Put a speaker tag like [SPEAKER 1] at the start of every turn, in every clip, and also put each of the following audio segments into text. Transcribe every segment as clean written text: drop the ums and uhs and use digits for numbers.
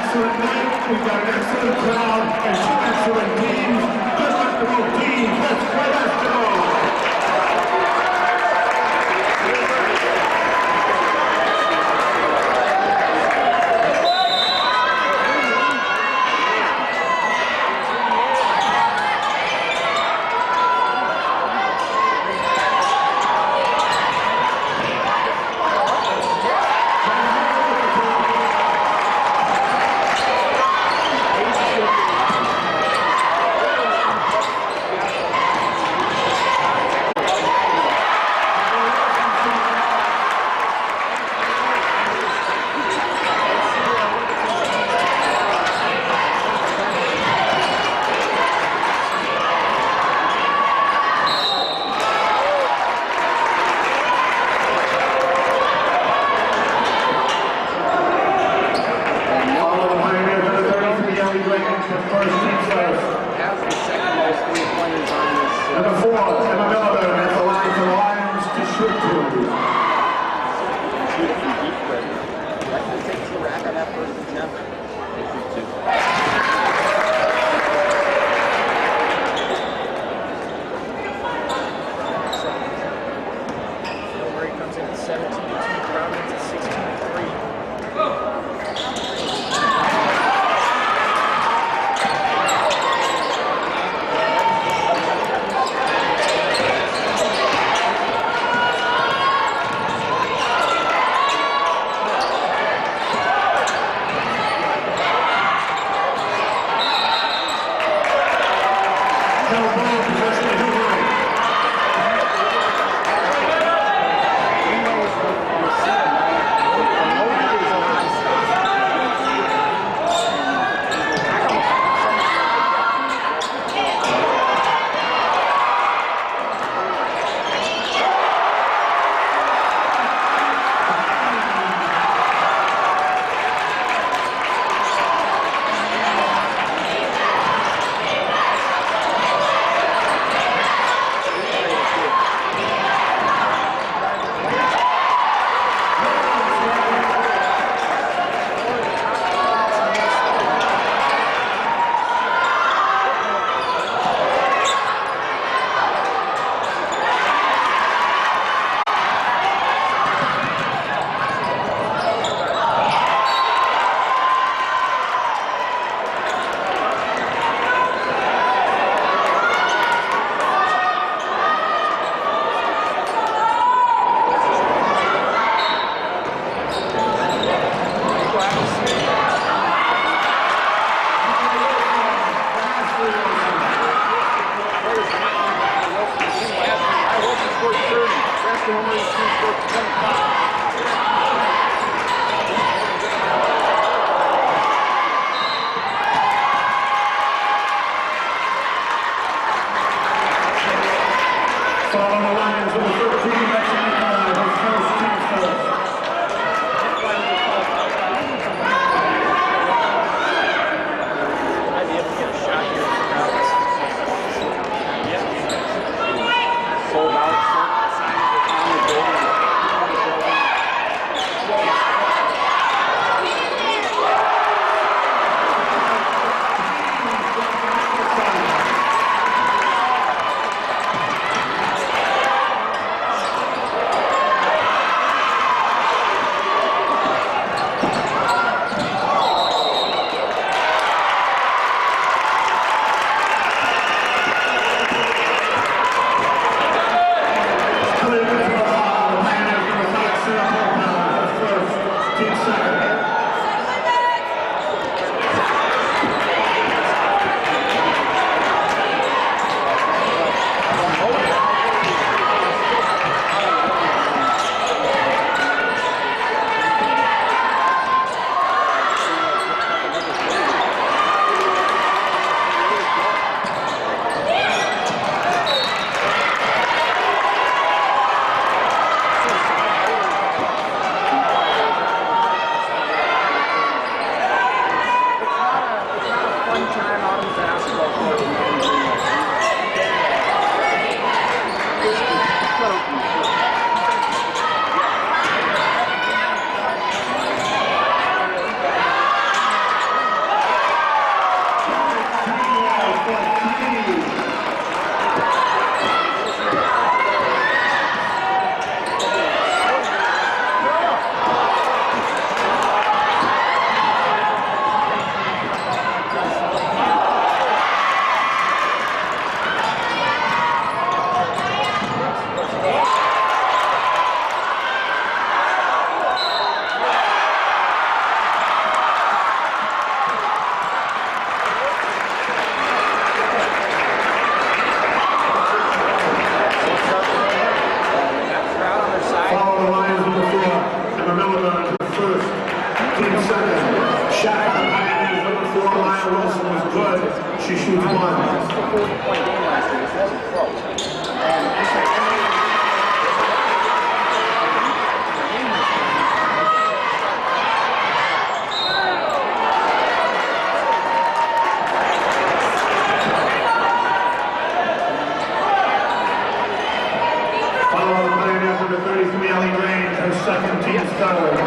[SPEAKER 1] excellent night, we've got an excellent crowd, and two excellent teams. Good luck to both teams. Let's play basketball. Shot by the Pioneers, number 4, Lyle Wilson, was good. She shoots 1.
[SPEAKER 2] It's a 40-point game last year. This wasn't close. And this is
[SPEAKER 1] second team's third.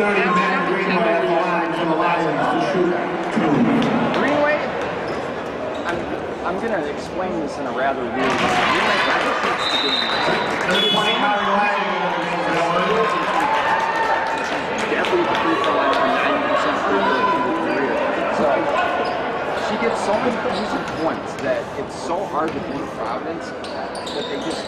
[SPEAKER 1] 30 men Greenway at the line for the Lions to shoot 2.
[SPEAKER 2] Greenway, I'm going to explain this in a rather weird way. Greenway never takes the game.
[SPEAKER 1] There's 20 Mary Ryan.
[SPEAKER 2] Definitely the free throw line for 90% free throw in her career. So she gets so many easy points that it's so hard to beat Providence that they just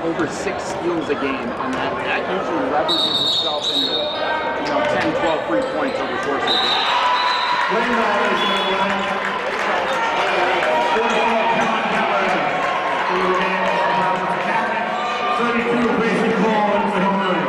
[SPEAKER 2] over 6 steals a game, and that usually leverages itself into 10, 12 free points over the course of the game.
[SPEAKER 1] 32 basic call for home run.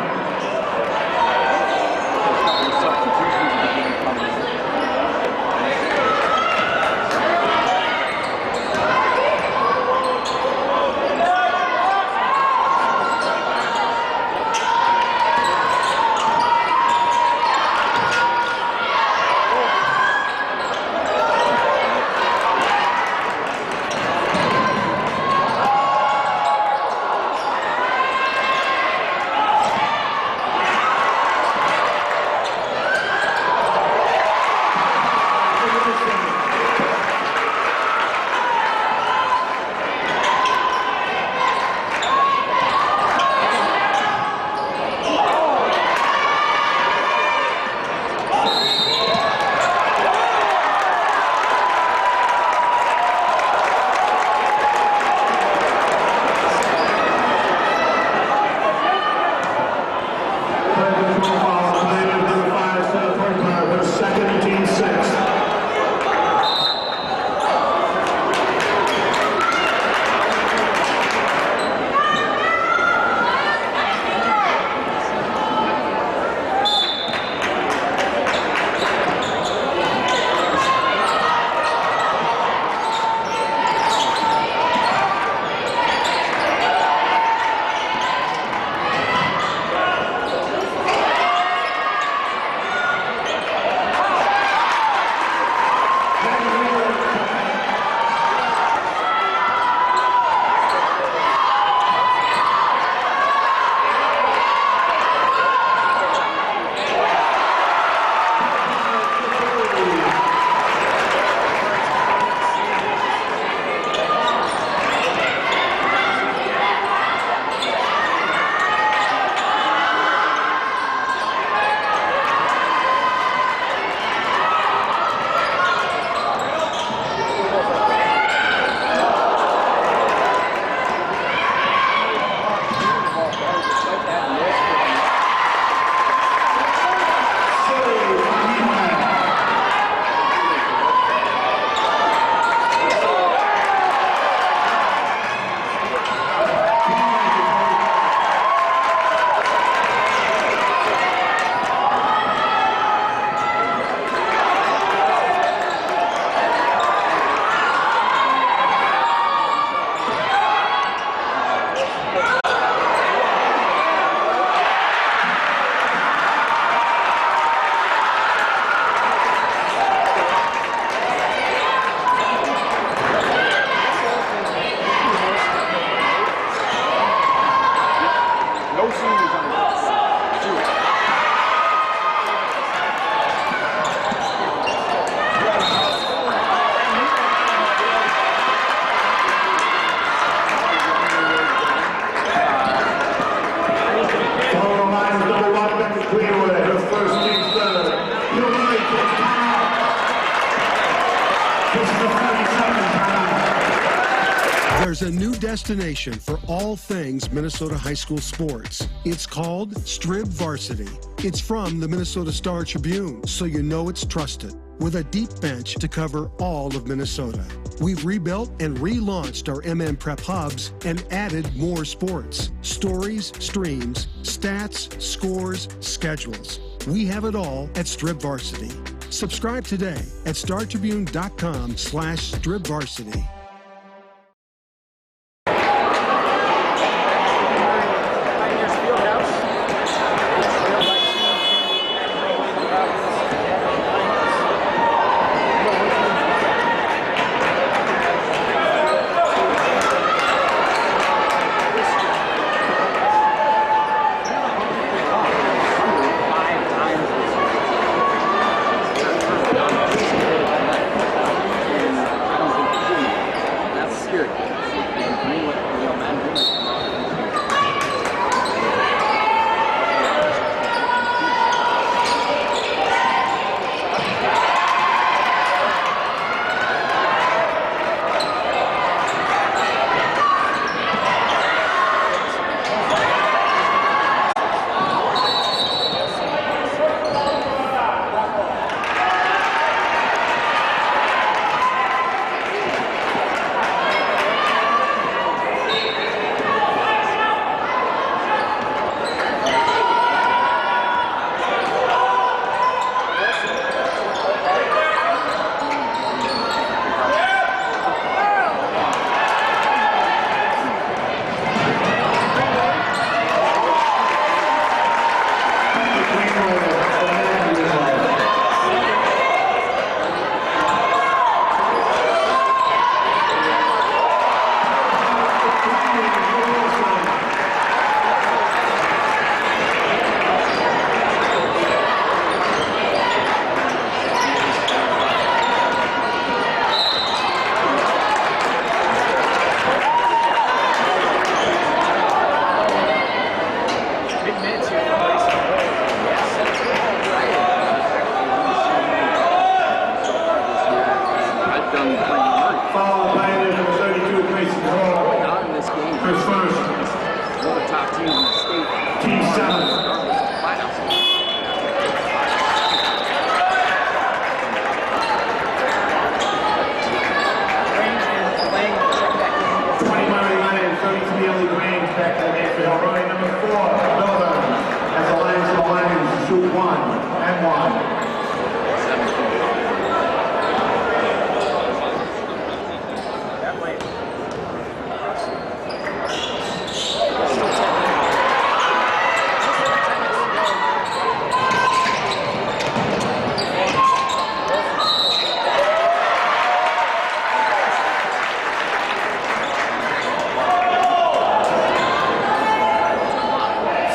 [SPEAKER 3] There's a new destination for all things Minnesota high school sports. It's called Strib Varsity. It's from the Minnesota Star Tribune, so you know it's trusted. With a deep bench to cover all of Minnesota. We've rebuilt and relaunched our MM Prep hubs and added more sports. Stories, streams, stats, scores, schedules. We have it all at Strib Varsity. Subscribe today at startribune.com/stribvarsity.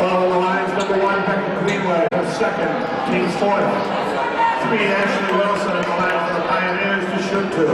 [SPEAKER 1] Follow the lines, number 1, Becky Greenway, second, team fourth. 3, Ashley Wilson, and the line for the Pioneers to shoot 2.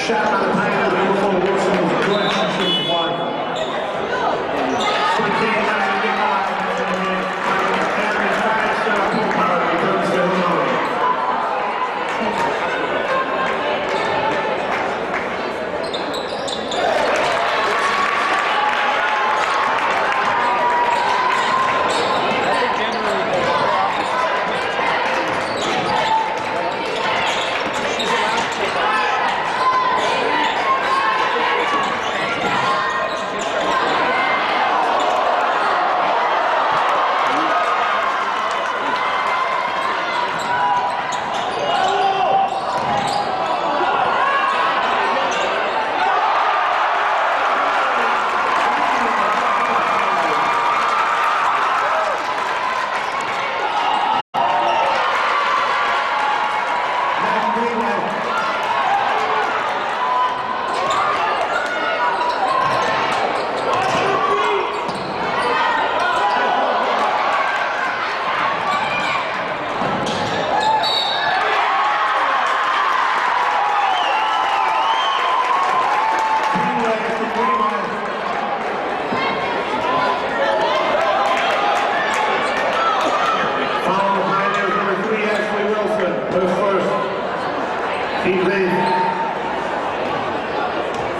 [SPEAKER 1] shot by the Pioneers, beautiful. Wilson is good. She shoots one. So the team has to get by. Academy tries to pull power. Returns to Illinois.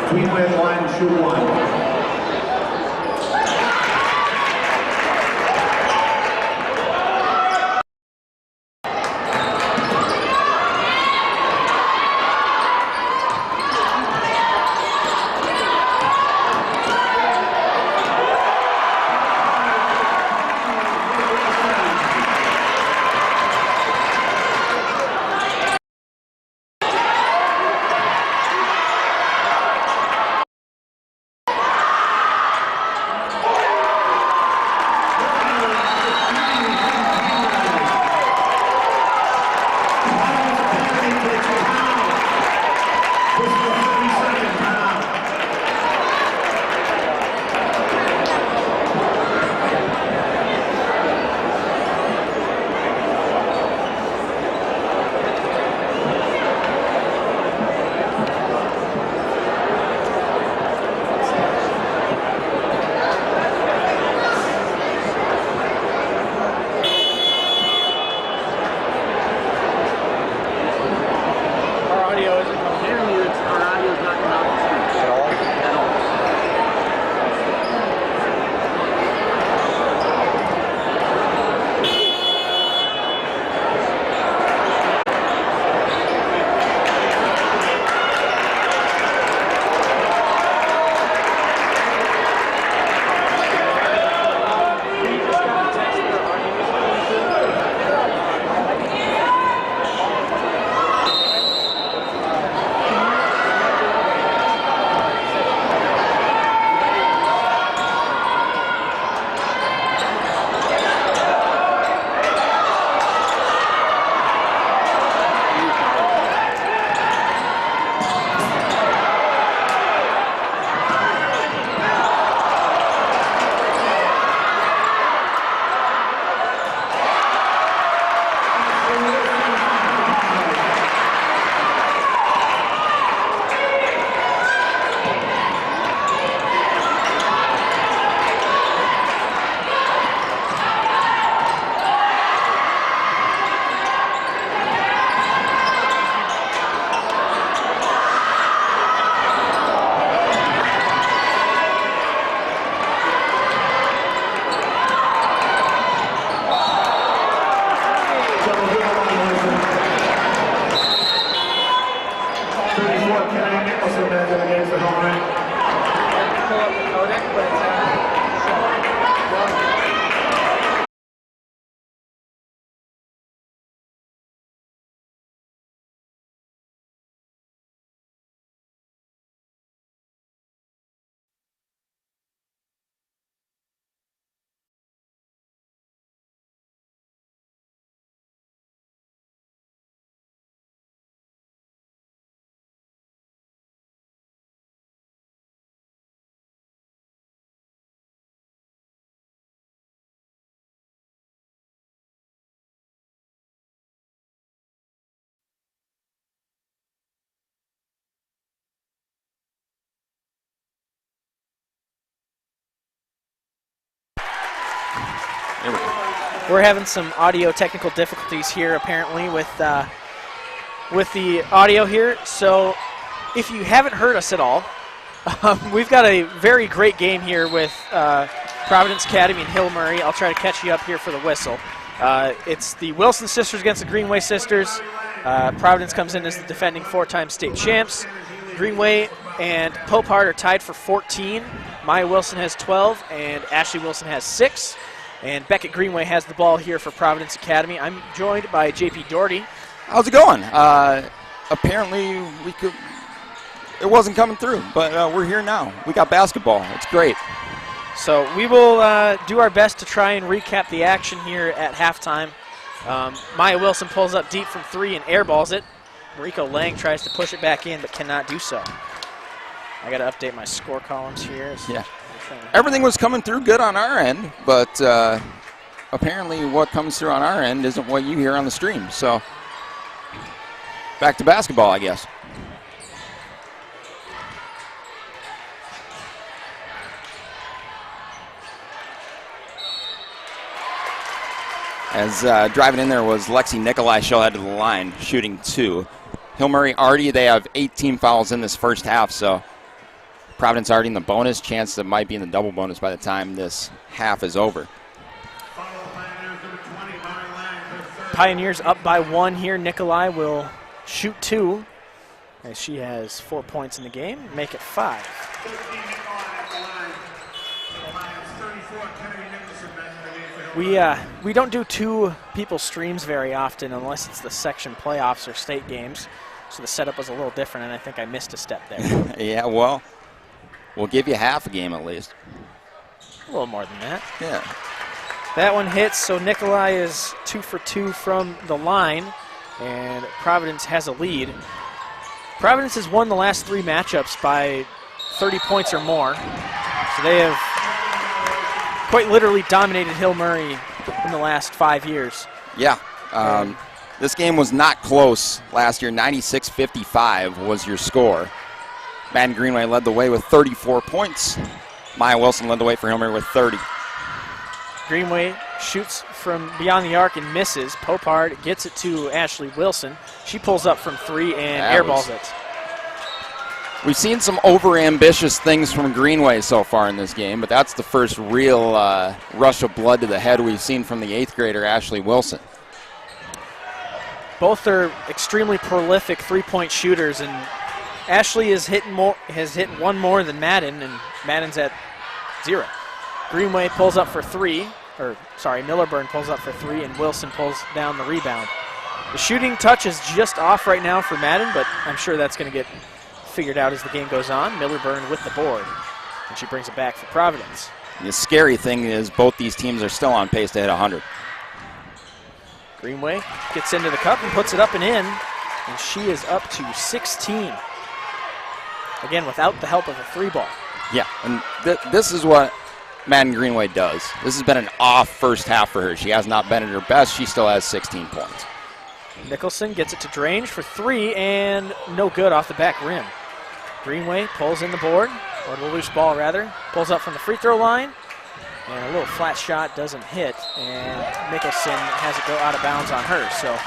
[SPEAKER 1] Greenway line, shoot one. Against the home run.
[SPEAKER 2] Pull up the codec, but it's
[SPEAKER 4] We're having some audio technical difficulties here, apparently, with the audio here. So if you haven't heard us at all, we've got a very great game here with Providence Academy and Hill Murray. I'll try to catch you up here for the whistle. It's the Wilson sisters against the Greenway sisters. Providence comes in as the defending 4-time state champs. Greenway and Popard are tied for 14. Maya Wilson has 12, and Ashley Wilson has 6. And Beckett Greenway has the ball here for Providence Academy. I'm joined by J.P. Doherty.
[SPEAKER 2] How's it going? Apparently it wasn't coming through, but we're here now. We got basketball. It's great.
[SPEAKER 4] So we will do our best to try and recap the action here at halftime. Maya Wilson pulls up deep from 3 and airballs it. Mariko Lang tries to push it back in but cannot do so. I got to update my score columns here.
[SPEAKER 2] Yeah. Everything was coming through good on our end, but apparently what comes through on our end isn't what you hear on the stream. So back to basketball, I guess. As driving in there was Lexi Nikolai. She'll head to the line, shooting 2. Hill Murray already, they have 18 fouls in this first half, so Providence already in the bonus. Chance that might be in the double bonus by the time this half is over.
[SPEAKER 4] Pioneers up by 1 here. Nikolai will shoot 2 as she has 4 points in the game, make it 5. We don't do 2 people streams very often unless it's the section playoffs or state games, so the setup was a little different, and I think I missed a step there.
[SPEAKER 2] Yeah, well, we'll give you half a game at least.
[SPEAKER 4] A little more than that.
[SPEAKER 2] Yeah.
[SPEAKER 4] That one hits, so Nikolai is 2 for 2 from the line, and Providence has a lead. Providence has won the last 3 matchups by 30 points or more, so they have quite literally dominated Hill Murray in the last 5 years.
[SPEAKER 2] Yeah. This game was not close last year. 96-55 was your score. Madden Greenway led the way with 34 points. Maya Wilson led the way for Hill Murray with 30.
[SPEAKER 4] Greenway shoots from beyond the arc and misses. Popard gets it to Ashley Wilson. She pulls up from 3 and airballs it.
[SPEAKER 2] We've seen some over-ambitious things from Greenway so far in this game, but that's the first real rush of blood to the head we've seen from the 8th grader, Ashley Wilson.
[SPEAKER 4] Both are extremely prolific 3-point shooters, and Ashley has hit 1 more than Madden, and Madden's at 0. Greenway pulls up for 3, Millerburn pulls up for 3, and Wilson pulls down the rebound. The shooting touch is just off right now for Madden, but I'm sure that's going to get figured out as the game goes on. Millerburn with the board, and she brings it back for Providence.
[SPEAKER 2] The scary thing is both these teams are still on pace to hit 100.
[SPEAKER 4] Greenway gets into the cup and puts it up and in, and she is up to 16. Again, without the help of a 3-ball.
[SPEAKER 2] Yeah, and this is what Madden Greenway does. This has been an off first half for her. She has not been at her best. She still has 16 points.
[SPEAKER 4] Nicholson gets it to Drange for 3, and no good off the back rim. Greenway pulls in the board, or the loose ball rather, pulls up from the free throw line, and a little flat shot doesn't hit, and Nicholson has it go out of bounds on her. So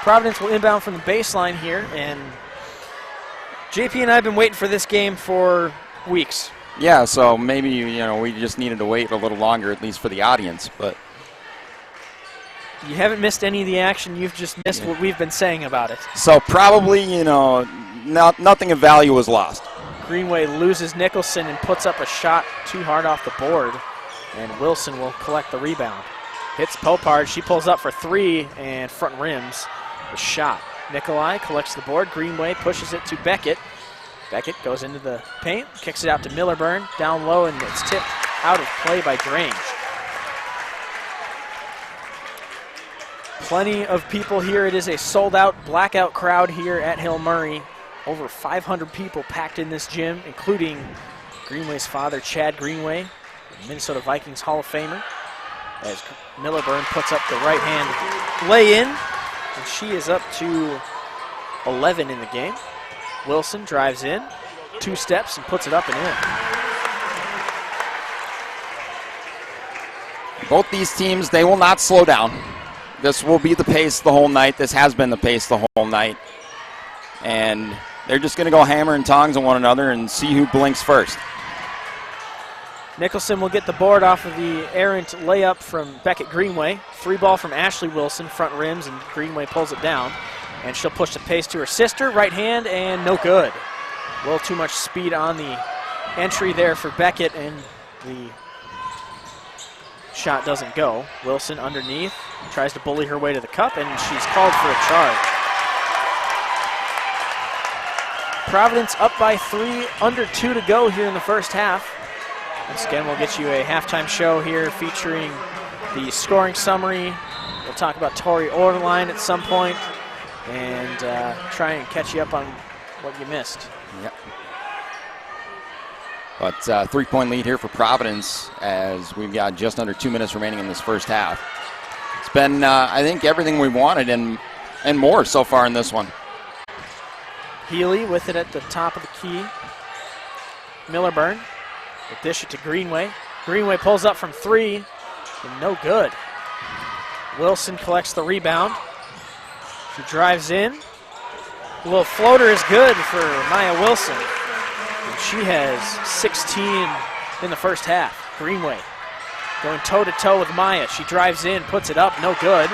[SPEAKER 4] Providence will inbound from the baseline here, and JP and I have been waiting for this game for weeks.
[SPEAKER 2] Yeah, so maybe, we just needed to wait a little longer, at least for the audience, but
[SPEAKER 4] you haven't missed any of the action. You've just missed what we've been saying about it.
[SPEAKER 2] So probably, nothing of value was lost.
[SPEAKER 4] Greenway loses Nicholson and puts up a shot too hard off the board, and Wilson will collect the rebound. Hits Popard. She pulls up for 3 and front rims the shot. Nikolai collects the board. Greenway pushes it to Beckett. Beckett goes into the paint, kicks it out to Millerburn, down low, and it's tipped out of play by Drange. Plenty of people here. It is a sold-out, blackout crowd here at Hill Murray. Over 500 people packed in this gym, including Greenway's father, Chad Greenway, Minnesota Vikings Hall of Famer, as Millerburn puts up the right-hand lay-in, and she is up to 11 in the game. Wilson drives in, 2 steps, and puts it up and in.
[SPEAKER 2] both these teams, they will not slow down. This will be the pace the whole night. This has been the pace the whole night. And they're just going to go hammer and tongs on one another and see who blinks first.
[SPEAKER 4] Nicholson will get the board off of the errant layup from Beckett Greenway. Free ball from Ashley Wilson, front rims, and Greenway pulls it down. And she'll push the pace to her sister, right hand, and no good. A little too much speed on the entry there for Beckett, and the shot doesn't go. Wilson underneath, tries to bully her way to the cup, and she's called for a charge. Providence up by 3, under 2 to go here in the first half. Once again, we'll get you a halftime show here featuring the scoring summary. We'll talk about Tory Orline at some point and try and catch you up on what you missed.
[SPEAKER 2] Yep. But 3-point lead here for Providence as we've got just under 2 minutes remaining in this first half. It's been, I think, everything we wanted and more so far in this one.
[SPEAKER 4] Healy with it at the top of the key. Millerburn will dish it to Greenway. Greenway pulls up from 3, and no good. Wilson collects the rebound. She drives in. A little floater is good for Maya Wilson. And she has 16 in the first half. Greenway going toe-to-toe with Maya. She drives in, puts it up, no good.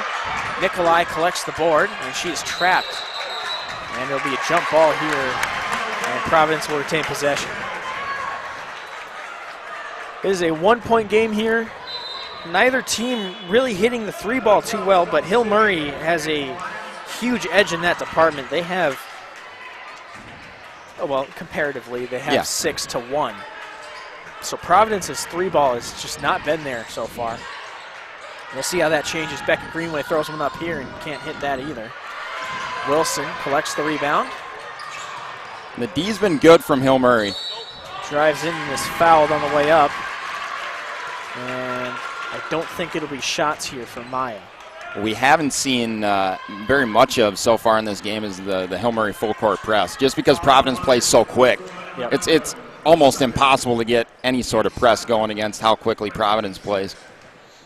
[SPEAKER 4] Nikolai collects the board, and she is trapped. And there'll be a jump ball here, and Providence will retain possession. It is a 1-point game here. Neither team really hitting the 3 ball too well, but Hill Murray has a huge edge in that department. They have, well, comparatively, they have 6-1. So Providence's 3 ball has just not been there so far. We'll see how that changes. Beckett Greenway throws one up here and can't hit that either. Wilson collects the rebound.
[SPEAKER 2] The D's been good from Hill Murray.
[SPEAKER 4] Drives in and is fouled on the way up. And I don't think it'll be shots here for Maya.
[SPEAKER 2] We haven't seen very much of so far in this game is the Hill Murray full court press. Just because Providence plays so quick, it's almost impossible to get any sort of press going against how quickly Providence plays.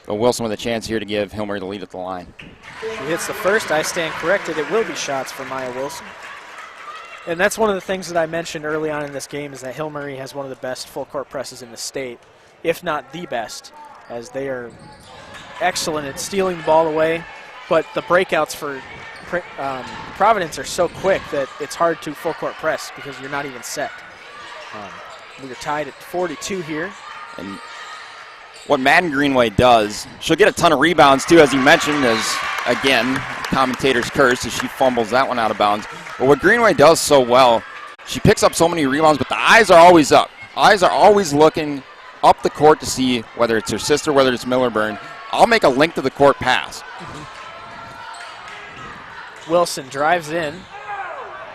[SPEAKER 2] But Wilson with a chance here to give Hill Murray the lead at the line.
[SPEAKER 4] She hits the first. I stand corrected. It will be shots for Maya Wilson. And that's one of the things that I mentioned early on in this game is that Hill Murray has one of the best full court presses in the state, if not the best, as they are excellent at stealing the ball away. But the breakouts for Providence are so quick that it's hard to full court press because you're not even set. We are tied at 42 here.
[SPEAKER 2] And what Madden Greenway does, she'll get a ton of rebounds too, as you mentioned, as, again, commentator's curse as she fumbles that one out of bounds. But what Greenway does so well, she picks up so many rebounds, but the eyes are always up. Eyes are always looking up the court to see whether it's her sister, whether it's Millerburn. I'll make a link to the court pass.
[SPEAKER 4] Wilson drives in,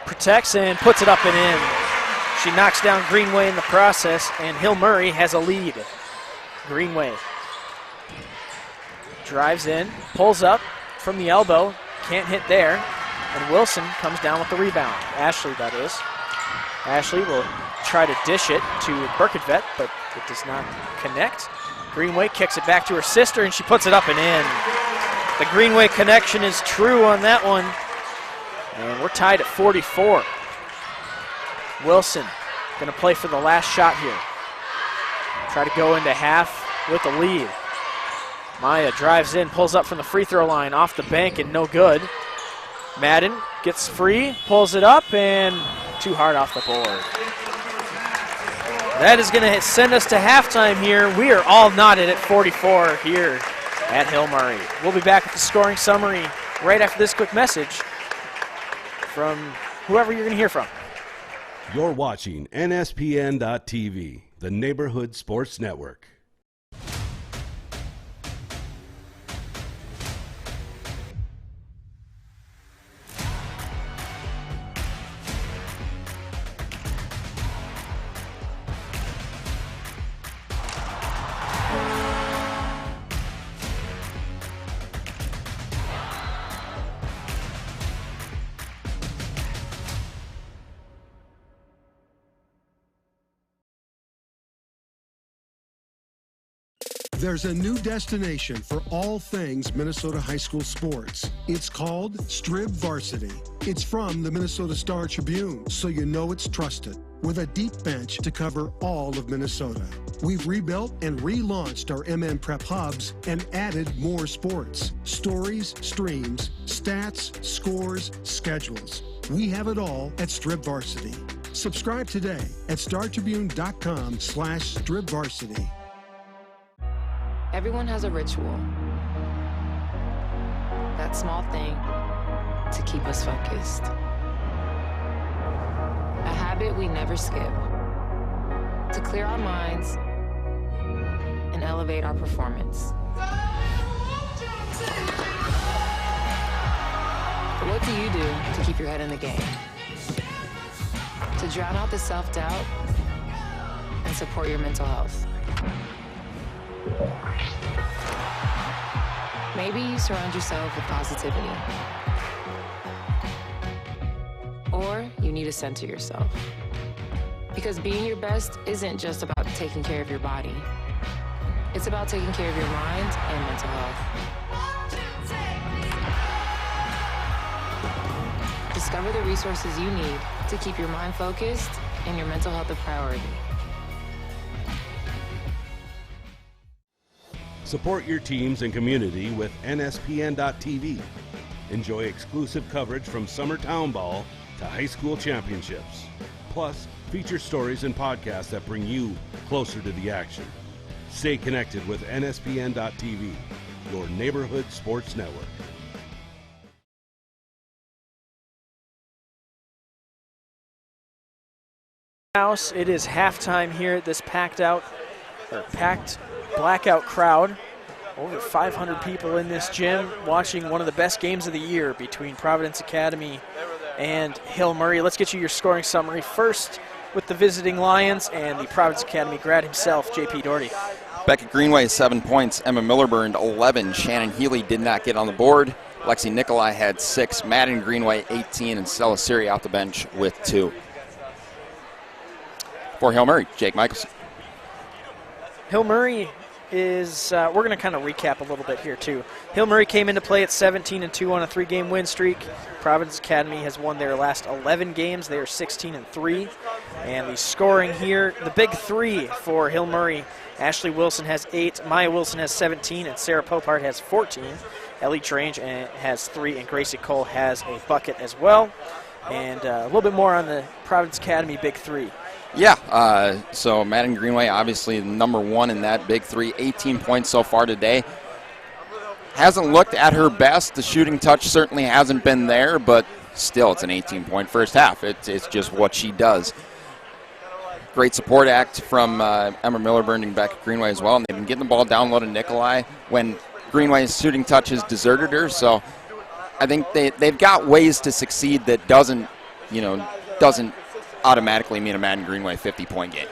[SPEAKER 4] protects and puts it up and in. She knocks down Greenway in the process, and Hill Murray has a lead. Greenway drives in, pulls up from the elbow, can't hit there, and Wilson comes down with the rebound. Ashley, that is. Ashley will try to dish it to Birkenvet, but it does not connect. Greenway kicks it back to her sister, and she puts it up and in. The Greenway connection is true on that one, and we're tied at 44. Wilson going to play for the last shot here. Try to go into half with the lead. Maya drives in, pulls up from the free throw line, off the bank and no good. Madden gets free, pulls it up, and too hard off the board. That is going to send us to halftime here. We are all knotted at 44 here at Hill Murray. We'll be back with the scoring summary right after this quick message from whoever you're going to hear from.
[SPEAKER 5] You're watching NSPN.TV, the Neighborhood Sports Network.
[SPEAKER 3] There's a new destination for all things Minnesota high school sports. It's called Strib Varsity. It's from the Minnesota Star Tribune, so you know it's trusted. With a deep bench to cover all of Minnesota. We've rebuilt and relaunched our MN Prep hubs and added more sports. Stories, streams, stats, scores, schedules. We have it all at Strib Varsity. Subscribe today at startribune.com/stribvarsity.
[SPEAKER 6] Everyone has a ritual. That small thing to keep us focused. A habit we never skip. To clear our minds and elevate our performance. But what do you do to keep your head in the game? To drown out the self-doubt and support your mental health. Maybe you surround yourself with positivity. Or you need to center yourself. Because being your best isn't just about taking care of your body. It's about taking care of your mind and mental health. Discover the resources you need to keep your mind focused and your mental health a priority.
[SPEAKER 5] Support your teams and community with NSPN.TV. Enjoy exclusive coverage from Summer Town Ball to high school championships. Plus, feature stories and podcasts that bring you closer to the action. Stay connected with NSPN.TV, your neighborhood sports network.
[SPEAKER 4] House. It is halftime here at this packed blackout crowd. Over 500 people in this gym watching one of the best games of the year between Providence Academy and Hill Murray. Let's get you your scoring summary first with the visiting Lions and the Providence Academy grad himself, J.P. Doherty.
[SPEAKER 2] Beckett Greenway, 7 points. Emma Millerburn, 11. Shannon Healy did not get on the board. Lexi Nicolai had 6. Madden Greenway, 18. And Stella Siri off the bench with 2. For Hill Murray, Jake Michelson.
[SPEAKER 4] Hill Murray is, we're going to kind of recap a little bit here too. Hill Murray came into play at 17-2 on a 3-game win streak. Providence Academy has won their last 11 games. They are 16-3. And the scoring here, the big 3 for Hill Murray. Ashley Wilson has 8, Maya Wilson has 17, and Sarah Popart has 14. Ellie Trange has 3, and Gracie Cole has a bucket as well. And a little bit more on the Providence Academy big 3.
[SPEAKER 2] Yeah, so Madden Greenway, obviously number 1 in that big 3, 18 points so far today. Hasn't looked at her best. The shooting touch certainly hasn't been there, but still it's an 18-point first half. It's just what she does. Great support act from Emma Millerburn and Beckett Greenway as well, and they've been getting the ball down low to Nicolai when Greenway's shooting touch has deserted her, so I think they've got ways to succeed that doesn't automatically mean a Madden Greenway 50-point game.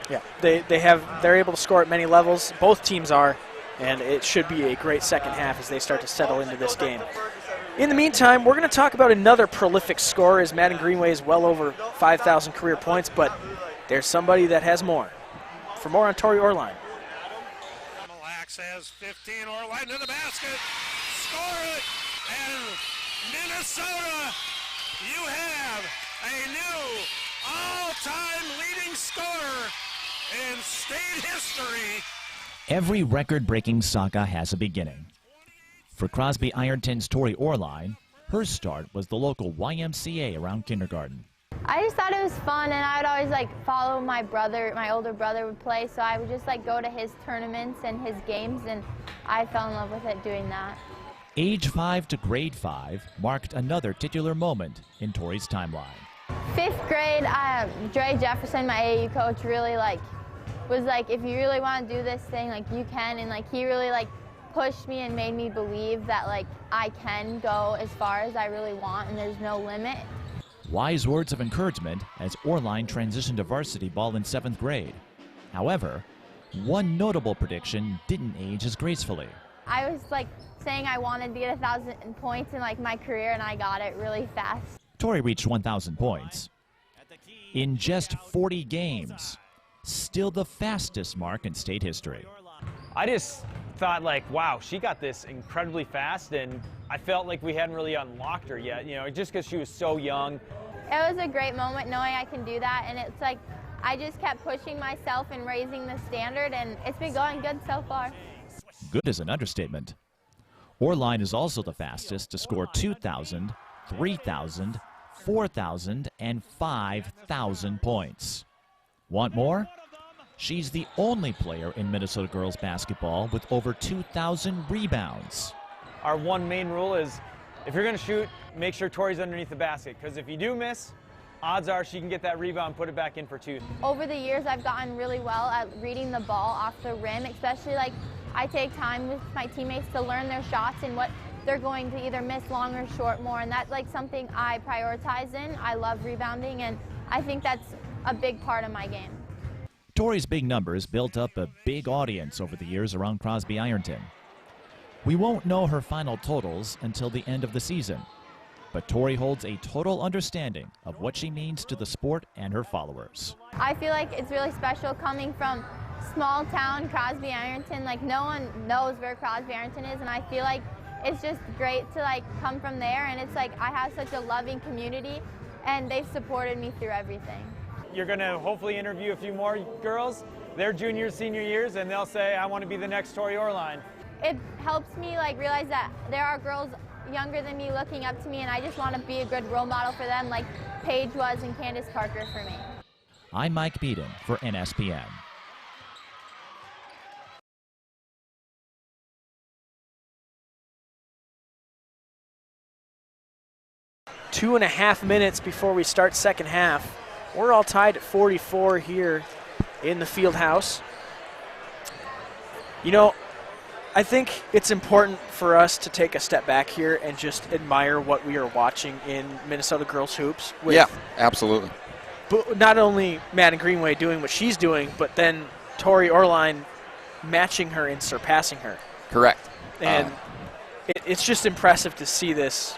[SPEAKER 4] Yeah, they're able to score at many levels. Both teams are, and it should be a great second half as they start to settle into this game. In the meantime, we're going to talk about another prolific scorer as Madden Greenway is well over 5,000 career points, but there's somebody that has more. For more on Tory Orline.
[SPEAKER 1] Lax has 15, Orline to the basket, score it, and Minnesota, you have a new all-time leading scorer in state history.
[SPEAKER 7] Every record-breaking saga has a beginning. For Crosby Ironton's Tory Orline, her start was the local YMCA around kindergarten.
[SPEAKER 8] I just thought it was fun, and I would always follow my older brother would play, so I would just go to his tournaments and his games, and I fell in love with it doing that.
[SPEAKER 7] Age 5 to grade 5 marked another titular moment in Tory's timeline.
[SPEAKER 8] 5th grade, Dre Jefferson, my AAU coach, really was if you really want to do this thing, you can, and he really pushed me and made me believe that I can go as far as I really want, and there's no limit.
[SPEAKER 7] Wise words of encouragement as Orline transitioned to varsity ball in 7th grade. However, one notable prediction didn't age as gracefully.
[SPEAKER 8] I was saying I wanted to get 1,000 points in my career, and I got it really fast.
[SPEAKER 7] Tory reached 1,000 points in just 40 games, still the fastest mark in state history.
[SPEAKER 9] I just thought, like, wow, she got this incredibly fast, and I felt like we hadn't really unlocked her yet, you know, just because she was so young.
[SPEAKER 8] It was a great moment knowing I can do that, and it's like I just kept pushing myself and raising the standard, and it's been going good so far.
[SPEAKER 7] Good is an understatement. Orline is also the fastest to score 2,000, 3,000, 4,000, and 5,000 points. Want more? She's the only player in Minnesota girls basketball with over 2,000 rebounds.
[SPEAKER 9] Our one main rule is if you're going to shoot, make sure Tori's underneath the basket, because if you do miss, odds are she can get that rebound and put it back in for 2.
[SPEAKER 8] Over the years, I've gotten really well at reading the ball off the rim, especially like I take time with my teammates to learn their shots and what they're going to either miss long or short more, and that's like something I prioritize in. I love rebounding, and I think that's a big part of my game.
[SPEAKER 7] Tori's big numbers built up a big audience over the years around Crosby Ironton. We won't know her final totals until the end of the season, but Tori holds a total understanding of what she means to the sport and her followers.
[SPEAKER 8] I feel like it's really special coming from small town Crosby Ironton. Like, no one knows where Crosby Ironton is, and I feel like it's just great to like come from there, and it's like I have such a loving community, and they've supported me through everything.
[SPEAKER 9] You're going to hopefully interview a few more girls. They're juniors, senior years, and they'll say, I want to be the next Tory Orline.
[SPEAKER 8] It helps me like realize that there are girls younger than me looking up to me, and I just want to be a good role model for them like Paige was and Candace Parker for me.
[SPEAKER 7] I'm Mike Beaton for NSPN.
[SPEAKER 4] Two and a half minutes before we start second half. We're all tied at 44 here in the field house. You know, I think it's important for us to take a step back here and just admire what we are watching in Minnesota girls hoops. With
[SPEAKER 2] Yeah, absolutely.
[SPEAKER 4] Not only Madden Greenway doing what she's doing, but then Tory Orline matching her and surpassing her.
[SPEAKER 2] Correct.
[SPEAKER 4] And it's just impressive to see this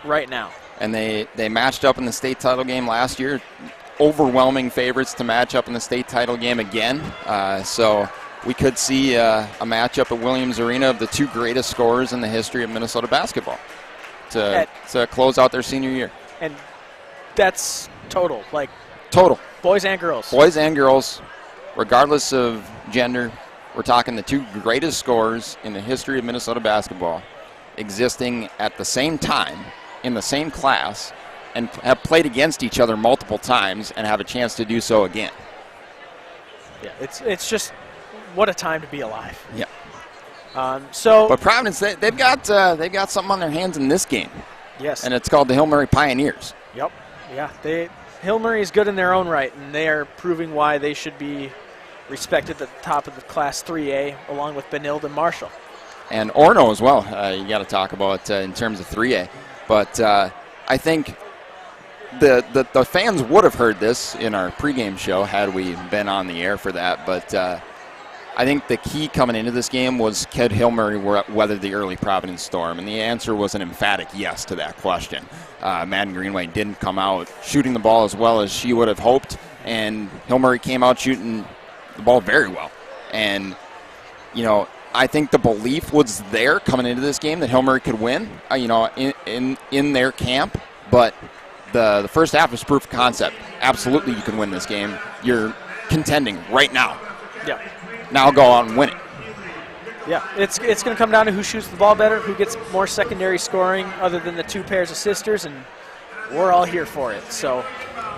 [SPEAKER 4] right now.
[SPEAKER 2] And they matched up in the state title game last year. Overwhelming favorites to match up in the state title game again. So we could see a matchup at Williams Arena of the two greatest scorers in the history of Minnesota basketball to close out their senior year.
[SPEAKER 4] And that's total, like
[SPEAKER 2] total.
[SPEAKER 4] Boys and girls.
[SPEAKER 2] Boys and girls, regardless of gender. We're talking the two greatest scorers in the history of Minnesota basketball existing at the same time in the same class and have played against each other multiple times and have a chance to do so again.
[SPEAKER 4] Yeah, it's just what a time to be alive.
[SPEAKER 2] Yeah.
[SPEAKER 4] But
[SPEAKER 2] Providence, they've got something on their hands in this game.
[SPEAKER 4] Yes.
[SPEAKER 2] And it's called the Hill Murray Pioneers.
[SPEAKER 4] Yep. Yeah. Hill Murray is good in their own right, and they are proving why they should be respected at the top of the Class 3A, along with Benilde and Marshall.
[SPEAKER 2] And Orono as well. You got to talk about in terms of 3A. But I think the fans would have heard this in our pregame show had we been on the air for that. But I think the key coming into this game was, could Hill Murray weather the early Providence storm? And the answer was an emphatic yes to that question. Madden Greenway didn't come out shooting the ball as well as she would have hoped, and Hill Murray came out shooting the ball very well. And, I think the belief was there coming into this game that Hill Murray could win, in their camp. But the first half was proof of concept. Absolutely, you can win this game. You're contending right now.
[SPEAKER 4] Yeah.
[SPEAKER 2] Now go out and win it.
[SPEAKER 4] Yeah, it's going to come down to who shoots the ball better, who gets more secondary scoring other than the two pairs of sisters, and we're all here for it. So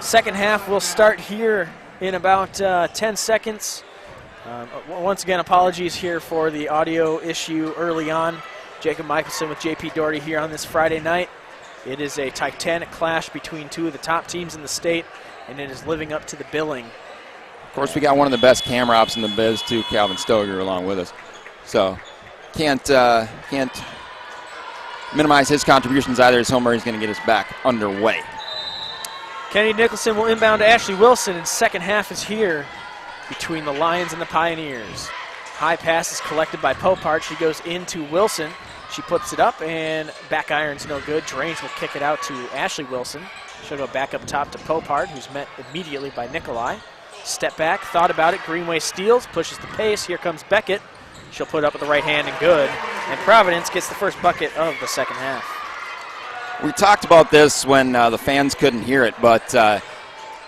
[SPEAKER 4] second half will start here in about 10 seconds. Once again, apologies here for the audio issue early on. Jacob Michelson with JP Doherty here on this Friday night. It is a titanic clash between two of the top teams in the state, and it is living up to the billing.
[SPEAKER 2] Of course, we got one of the best camera ops in the biz, too, Calvin Stoger, along with us. So can't minimize his contributions either, as Hill Murray's going to get us back underway.
[SPEAKER 4] Kennedy Nicholson will inbound to Ashley Wilson, and second half is here between the Lions and the Pioneers. High pass is collected by Popart. She goes into Wilson. She puts it up, and back iron's no good. Drange will kick it out to Ashley Wilson. She'll go back up top to Popart, who's met immediately by Nikolai. Step back, thought about it. Greenway steals, pushes the pace. Here comes Beckett. She'll put it up with the right hand and good. And Providence gets the first bucket of the second half.
[SPEAKER 2] We talked about this when the fans couldn't hear it, but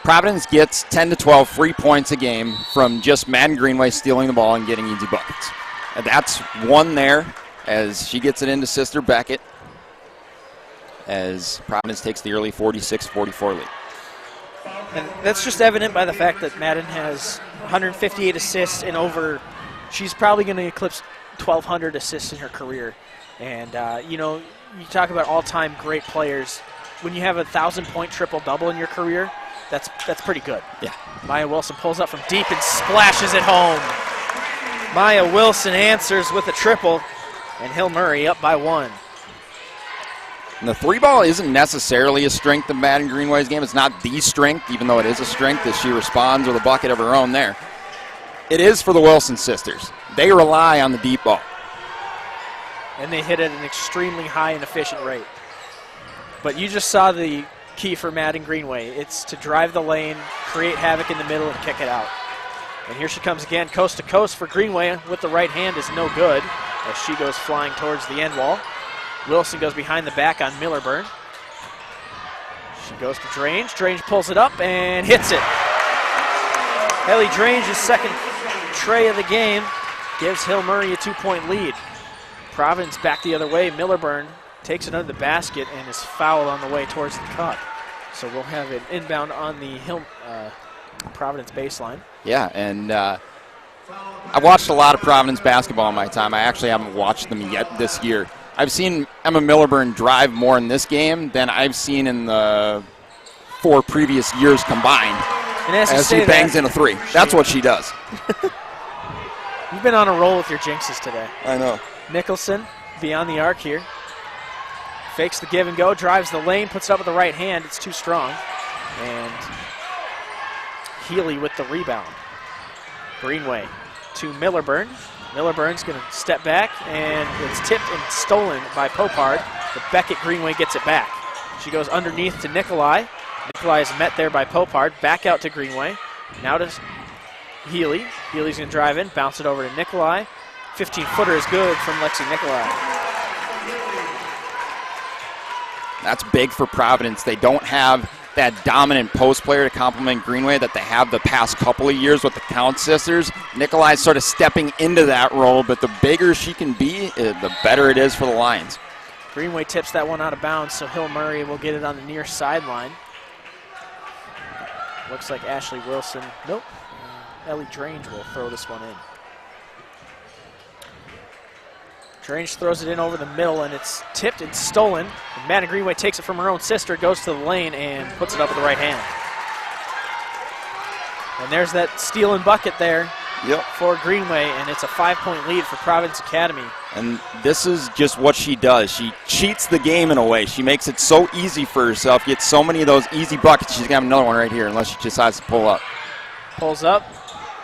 [SPEAKER 2] Providence gets 10 to 12 free points a game from just Madden Greenway stealing the ball and getting easy buckets. And that's one there as she gets it into Sister Beckett as Providence takes the early 46-44 lead.
[SPEAKER 4] And that's just evident by the fact that Madden has 158 assists and over. She's probably going to eclipse 1,200 assists in her career. And, you know, you talk about all-time great players. When you have a 1,000-point triple-double in your career, that's pretty good.
[SPEAKER 2] Yeah.
[SPEAKER 4] Maya Wilson pulls up from deep and splashes it home. Maya Wilson answers with a triple, and Hill Murray up by 1.
[SPEAKER 2] And the three ball isn't necessarily a strength of Madden Greenway's game. It's not the strength, even though it is a strength as she responds with a bucket of her own there. It is for the Wilson sisters. They rely on the deep ball.
[SPEAKER 4] And they hit at an extremely high and efficient rate. But you just saw the key for Madden Greenway. It's to drive the lane, create havoc in the middle, and kick it out. And here she comes again, coast to coast for Greenway with the right hand is no good as she goes flying towards the end wall. Wilson goes behind the back on Millerburn. She goes to Drange. Drange pulls it up and hits it. Ellie Drange's second tray of the game gives Hill Murray a 2-point lead. Providence back the other way. Millerburn takes it under the basket and is fouled on the way towards the cup. So we'll have an inbound on the Providence baseline.
[SPEAKER 2] Yeah, and I watched a lot of Providence basketball in my time. I actually haven't watched them yet this year. I've seen Emma Millerburn drive more in this game than I've seen in the 4 previous years combined.
[SPEAKER 4] And
[SPEAKER 2] as she bangs in a 3. That's what she does.
[SPEAKER 4] You've been on a roll with your jinxes today.
[SPEAKER 2] I know.
[SPEAKER 4] Nicholson beyond the arc here. Fakes the give and go, drives the lane, puts it up with the right hand. It's too strong. And Healy with the rebound. Greenway to Millerburn. Millerburn's going to step back, and it's tipped and stolen by Popard. But Beckett Greenway gets it back. She goes underneath to Nikolai. Nikolai is met there by Popard. Back out to Greenway. Now to Healy. Healy's going to drive in, bounce it over to Nikolai. 15-footer is good from Lexi Nikolai.
[SPEAKER 2] That's big for Providence. They don't have that dominant post player to complement Greenway that they have the past couple of years with the Count sisters. Nikolai's sort of stepping into that role, but the bigger she can be, the better it is for the Lions.
[SPEAKER 4] Greenway tips that one out of bounds, so Hill Murray will get it on the near sideline. Looks like Ashley Wilson. Nope. Ellie Drange will throw this one in. Drange throws it in over the middle, and it's tipped and stolen. And Madden Greenway takes it from her own sister, goes to the lane, and puts it up with the right hand. And there's that steal and bucket there for Greenway, and it's a 5-point lead for Providence Academy.
[SPEAKER 2] And this is just what she does. She cheats the game in a way. She makes it so easy for herself, gets so many of those easy buckets. She's going to have another one right here unless she decides to pull up.
[SPEAKER 4] Pulls up.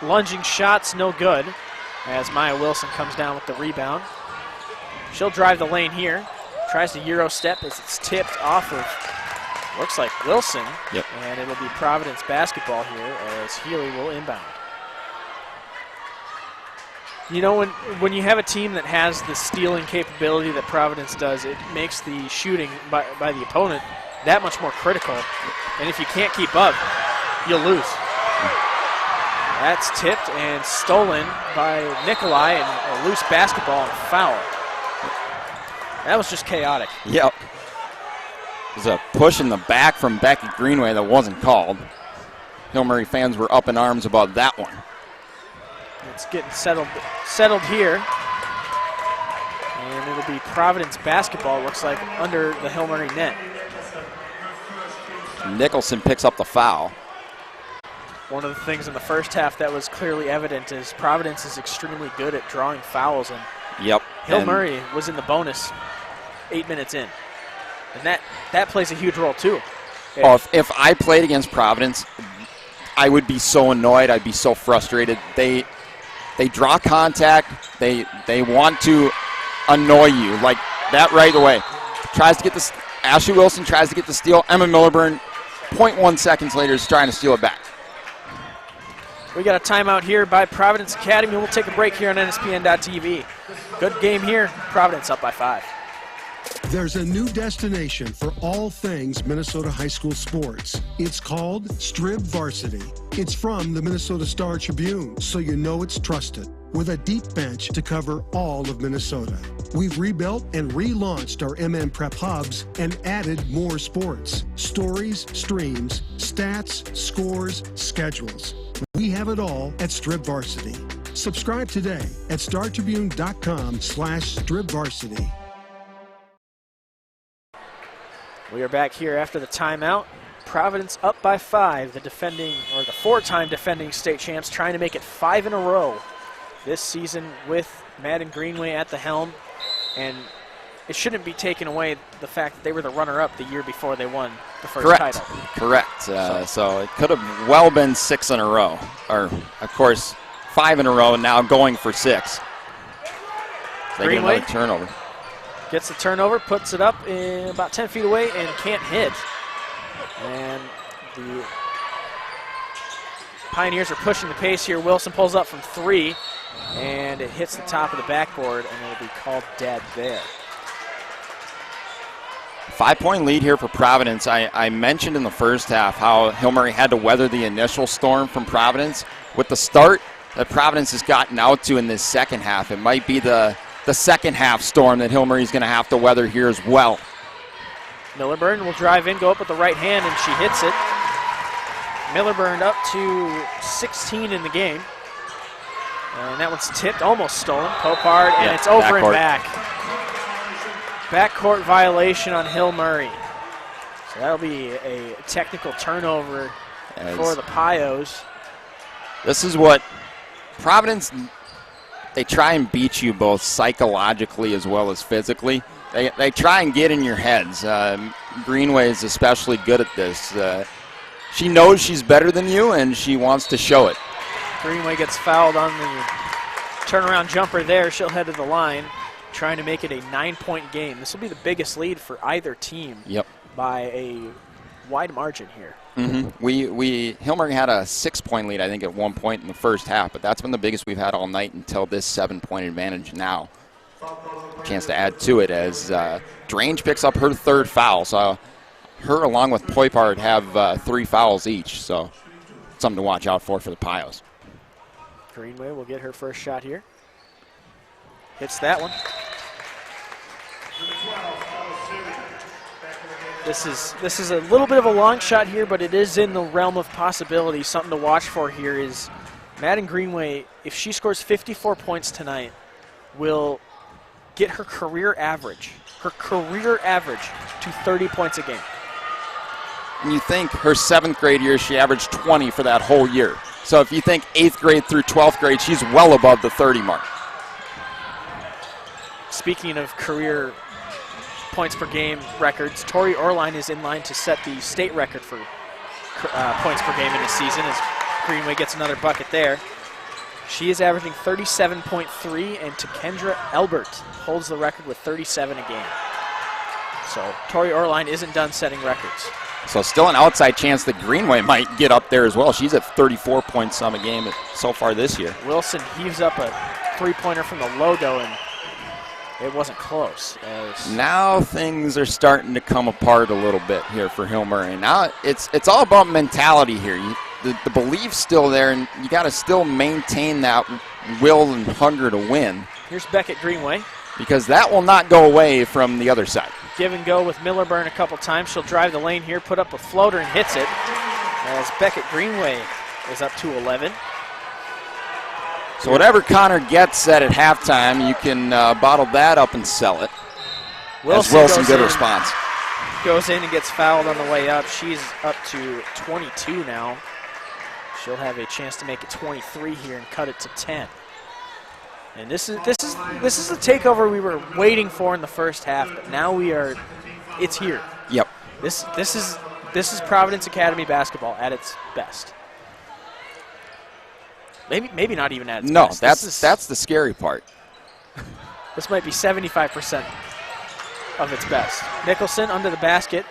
[SPEAKER 4] Lunging shots, no good, as Maya Wilson comes down with the rebound. She'll drive the lane here. Tries to Euro step as it's tipped off of, looks like Wilson. And it'll be Providence basketball here as Healy will inbound. You know, when you have a team that has the stealing capability that Providence does, it makes the shooting by the opponent that much more critical. And if you can't keep up, you'll lose. That's tipped and stolen by Nikolai, and a loose basketball and foul. That was just chaotic.
[SPEAKER 2] Yep. There's a push in the back from Becky Greenway that wasn't called. Hill Murray fans were up in arms about that one.
[SPEAKER 4] It's getting settled here. And it'll be Providence basketball, looks like, under the Hill Murray net.
[SPEAKER 2] Nicholson picks up the foul.
[SPEAKER 4] One of the things in the first half that was clearly evident is Providence is extremely good at drawing fouls. And Hill Murray was in the bonus 8 minutes in. And that plays a huge role, too.
[SPEAKER 2] Oh, if I played against Providence, I would be so annoyed. I'd be so frustrated. They draw contact. They want to annoy you like that right away. Tries to get this. Ashley Wilson tries to get the steal. Emma Millerburn, 0.1 seconds later, is trying to steal it back.
[SPEAKER 4] We got a timeout here by Providence Academy. We'll take a break here on NSPN.TV. Good game here. Providence up by 5.
[SPEAKER 3] There's a new destination for all things Minnesota high school sports. It's called Strib Varsity. It's from the Minnesota Star Tribune, so you know it's trusted. With a deep bench to cover all of Minnesota. We've rebuilt and relaunched our MM Prep hubs and added more sports. Stories, streams, stats, scores, schedules. We have it all at Strib Varsity. Subscribe today at startribune.com/stribvarsity.
[SPEAKER 4] We are back here after the timeout. Providence up by 5. The four-time defending state champs trying to make it 5 in a row this season with Madden Greenway at the helm. And it shouldn't be taken away the fact that they were the runner-up the year before they won the first title.
[SPEAKER 2] Correct. So it could have well been 6 in a row. Or, of course, 5 in a row, now going for 6. They get another turnover.
[SPEAKER 4] Gets the turnover, puts it up about 10 feet away, and can't hit. And the Pioneers are pushing the pace here. Wilson pulls up from 3, and it hits the top of the backboard, and it'll be called dead there.
[SPEAKER 2] 5-point lead here for Providence. I mentioned in the first half how Hill Murray had to weather the initial storm from Providence. With the start that Providence has gotten out to in this second half, it might be the second half storm that Hill Murray's going to have to weather here as well.
[SPEAKER 4] Millerburn will drive in, go up with the right hand, and she hits it. Millerburn up to 16 in the game. And that one's tipped, almost stolen. Popard, and it's over and back. Backcourt violation on Hill Murray. So that'll be a technical turnover for the Pios.
[SPEAKER 2] This is what Providence, they try and beat you both psychologically as well as physically. They try and get in your heads. Greenway is especially good at this. She knows she's better than you, and she wants to show it.
[SPEAKER 4] Greenway gets fouled on the turnaround jumper there. She'll head to the line, trying to make it a 9-point game. This will be the biggest lead for either team by a wide margin here.
[SPEAKER 2] Hill Murray had a 6-point lead, I think, at one point in the first half, but that's been the biggest we've had all night until this 7-point advantage now. Chance to add to it as Drange picks up her 3rd foul. So her along with Poipard have 3 fouls each, so something to watch out for the Pios.
[SPEAKER 4] Greenway will get her first shot here. Hits that one. This is a little bit of a long shot here, but it is in the realm of possibility. Something to watch for here is Madden Greenway, if she scores 54 points tonight, will get her career average to 30 points a game.
[SPEAKER 2] And you think her 7th grade year, she averaged 20 for that whole year. So if you think 8th grade through 12th grade, she's well above the 30 mark.
[SPEAKER 4] Speaking of career points per game records, Tory Orline is in line to set the state record for points per game in a season as Greenway gets another bucket there. She is averaging 37.3, and Kendra Elbert holds the record with 37 a game. So Tory Orline isn't done setting records.
[SPEAKER 2] So still an outside chance that Greenway might get up there as well. She's at 34 points some a game so far this year.
[SPEAKER 4] Wilson heaves up a 3-pointer from the logo, and it wasn't close.
[SPEAKER 2] Now things are starting to come apart a little bit here for Hill Murray. Now it's all about mentality here. The belief's still there, and you got to still maintain that will and hunger to win.
[SPEAKER 4] Here's Beckett Greenway.
[SPEAKER 2] Because that will not go away from the other side.
[SPEAKER 4] Give and go with Millerburn a couple times. She'll drive the lane here, put up a floater, and hits it. As Beckett Greenway is up to 11.
[SPEAKER 2] So whatever Connor gets at halftime, you can bottle that up and sell it. Wilson, good response.
[SPEAKER 4] Goes in and gets fouled on the way up. She's up to 22 now. She'll have a chance to make it 23 here and cut it to 10. And this is the takeover we were waiting for in the first half, but now it's here.
[SPEAKER 2] Yep.
[SPEAKER 4] This is Providence Academy basketball at its best. Maybe not even at its best.
[SPEAKER 2] No, that's the scary part.
[SPEAKER 4] This might be 75% of its best. Nicholson under the basket,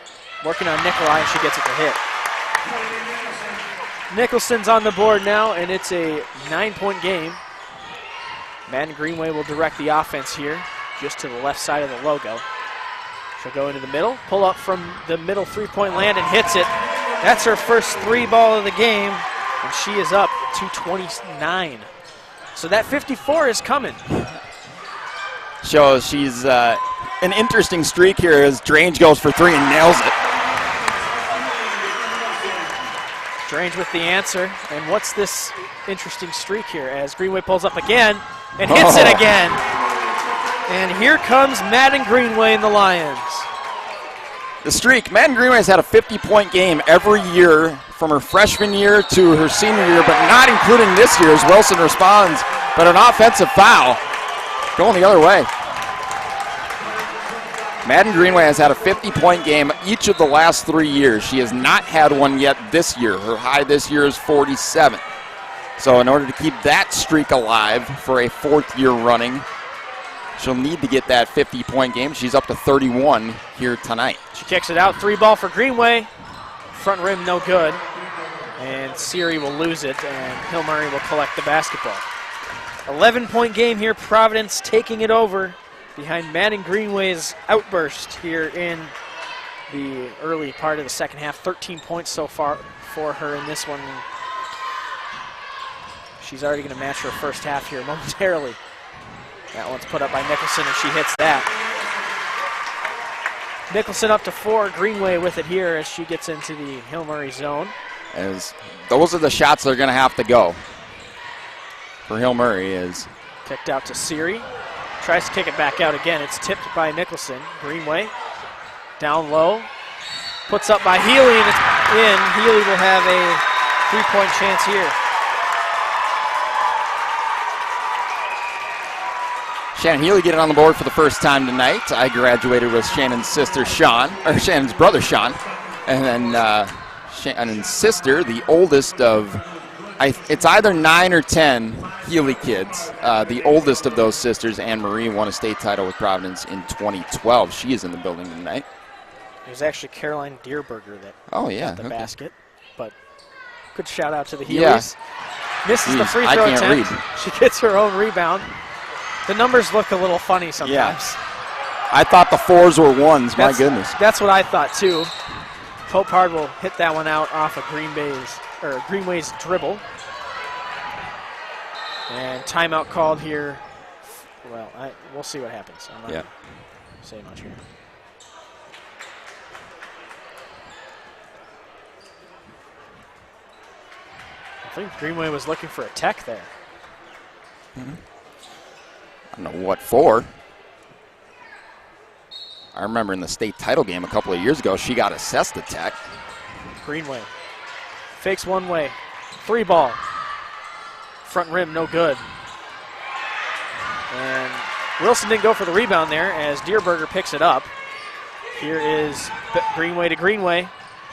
[SPEAKER 4] working on Nikolai, and she gets it to hit. Nicholson's on the board now, and it's a 9-point game. Madden Greenway will direct the offense here, just to the left side of the logo. She'll go into the middle, pull up from the middle three-point land and hits it. That's her first three ball of the game, and she is up to 29. So that 54 is coming.
[SPEAKER 2] Shows she's an interesting streak here as Drange goes for three and nails it.
[SPEAKER 4] Drange with the answer. And what's this interesting streak here as Greenway pulls up again and hits it again. And here comes Madden Greenway and the Lions.
[SPEAKER 2] The streak, Madden Greenway has had a 50-point game every year from her freshman year to her senior year, but not including this year as Wilson responds, but an offensive foul going the other way. Madden Greenway has had a 50-point game each of the last 3 years. She has not had one yet this year. Her high this year is 47. So in order to keep that streak alive for a fourth year running, she'll need to get that 50-point game. She's up to 31 here tonight.
[SPEAKER 4] She kicks it out, three ball for Greenway. Front rim no good. And Siri will lose it, and Hill Murray will collect the basketball. 11-point game here, Providence taking it over behind Madden Greenway's outburst here in the early part of the second half. 13 points so far for her in this one. She's already going to match her first half here momentarily. That one's put up by Nicholson, and she hits that. Nicholson up to 4. Greenway with it here as she gets into the Hill Murray zone.
[SPEAKER 2] As those are the shots that are going to have to go for Hill Murray. Is
[SPEAKER 4] kicked out to Siri. Tries to kick it back out again. It's tipped by Nicholson. Greenway down low. Puts up by Healy, and it's in. Healy will have a 3-point chance here.
[SPEAKER 2] Shannon Healy getting on the board for the first time tonight. I graduated with Shannon's sister Sean, or Shannon's brother Sean, and then Shannon's sister, the oldest of, it's either 9 or 10 Healy kids. The oldest of those sisters, Anne Marie, won a state title with Providence in 2012. She is in the building tonight.
[SPEAKER 4] It was actually Caroline Dierberger that got the basket, but good shout out to the Healys.
[SPEAKER 2] Yeah.
[SPEAKER 4] Misses the free throw attempt. She gets her own rebound. The numbers look a little funny sometimes.
[SPEAKER 2] Yeah. I thought the 4s were 1s, my goodness.
[SPEAKER 4] That's what I thought too. Pope Hard will hit that one out off of Greenway's dribble. And timeout called here. Well, we'll see what happens. I'm not going to say much here. I think Greenway was looking for a tech there.
[SPEAKER 2] Mm-hmm. I don't know what for. I remember in the state title game a couple of years ago, she got assessed a tech.
[SPEAKER 4] Greenway fakes one way. 3 ball. Front rim, no good. And Wilson didn't go for the rebound there as Dierberger picks it up. Here is Greenway to Greenway.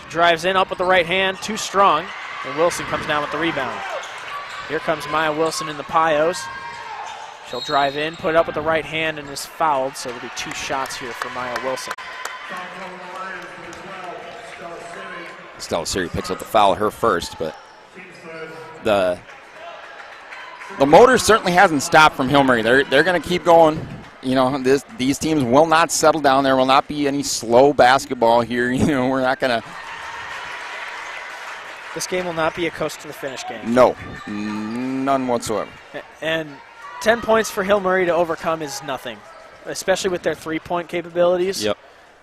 [SPEAKER 4] Drives in up with the right hand, too strong. And Wilson comes down with the rebound. Here comes Maya Wilson in the Pios. She'll drive in, put it up with the right hand, and is fouled, so there'll be 2 shots here for Maya Wilson.
[SPEAKER 2] Stella Siri picks up the foul, her first, but the motor certainly hasn't stopped from Hill Murray. They're going to keep going. You know, these teams will not settle down. There will not be any slow basketball here. You know, we're not going to.
[SPEAKER 4] This game will not be a coast to the finish game.
[SPEAKER 2] No, none whatsoever.
[SPEAKER 4] And 10 points for Hill Murray to overcome is nothing, especially with their 3-point capabilities.
[SPEAKER 2] Yep.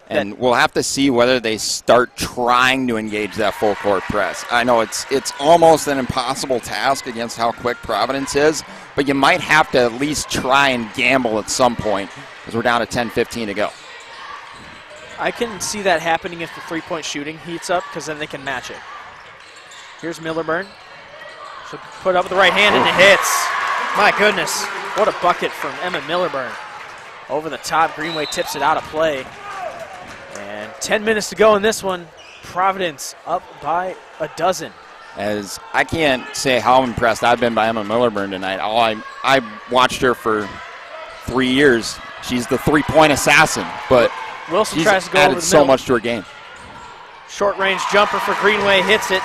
[SPEAKER 2] And we'll have to see whether they start trying to engage that full court press. I know it's almost an impossible task against how quick Providence is, but you might have to at least try and gamble at some point because we're down to 10-15 to go.
[SPEAKER 4] I can see that happening if the 3-point shooting heats up because then they can match it. Here's Millerburn. She'll put up with the right hand and it hits. My goodness, what a bucket from Emma Millerburn. Over the top, Greenway tips it out of play. And 10 minutes to go in this one. Providence up by a dozen.
[SPEAKER 2] As I can't say how impressed I've been by Emma Millerburn tonight. I watched her for 3 years. She's the 3-point assassin, but
[SPEAKER 4] Wilson
[SPEAKER 2] she's
[SPEAKER 4] tries to go
[SPEAKER 2] added
[SPEAKER 4] over the
[SPEAKER 2] so
[SPEAKER 4] middle.
[SPEAKER 2] much to her game.
[SPEAKER 4] Short range jumper for Greenway, hits it.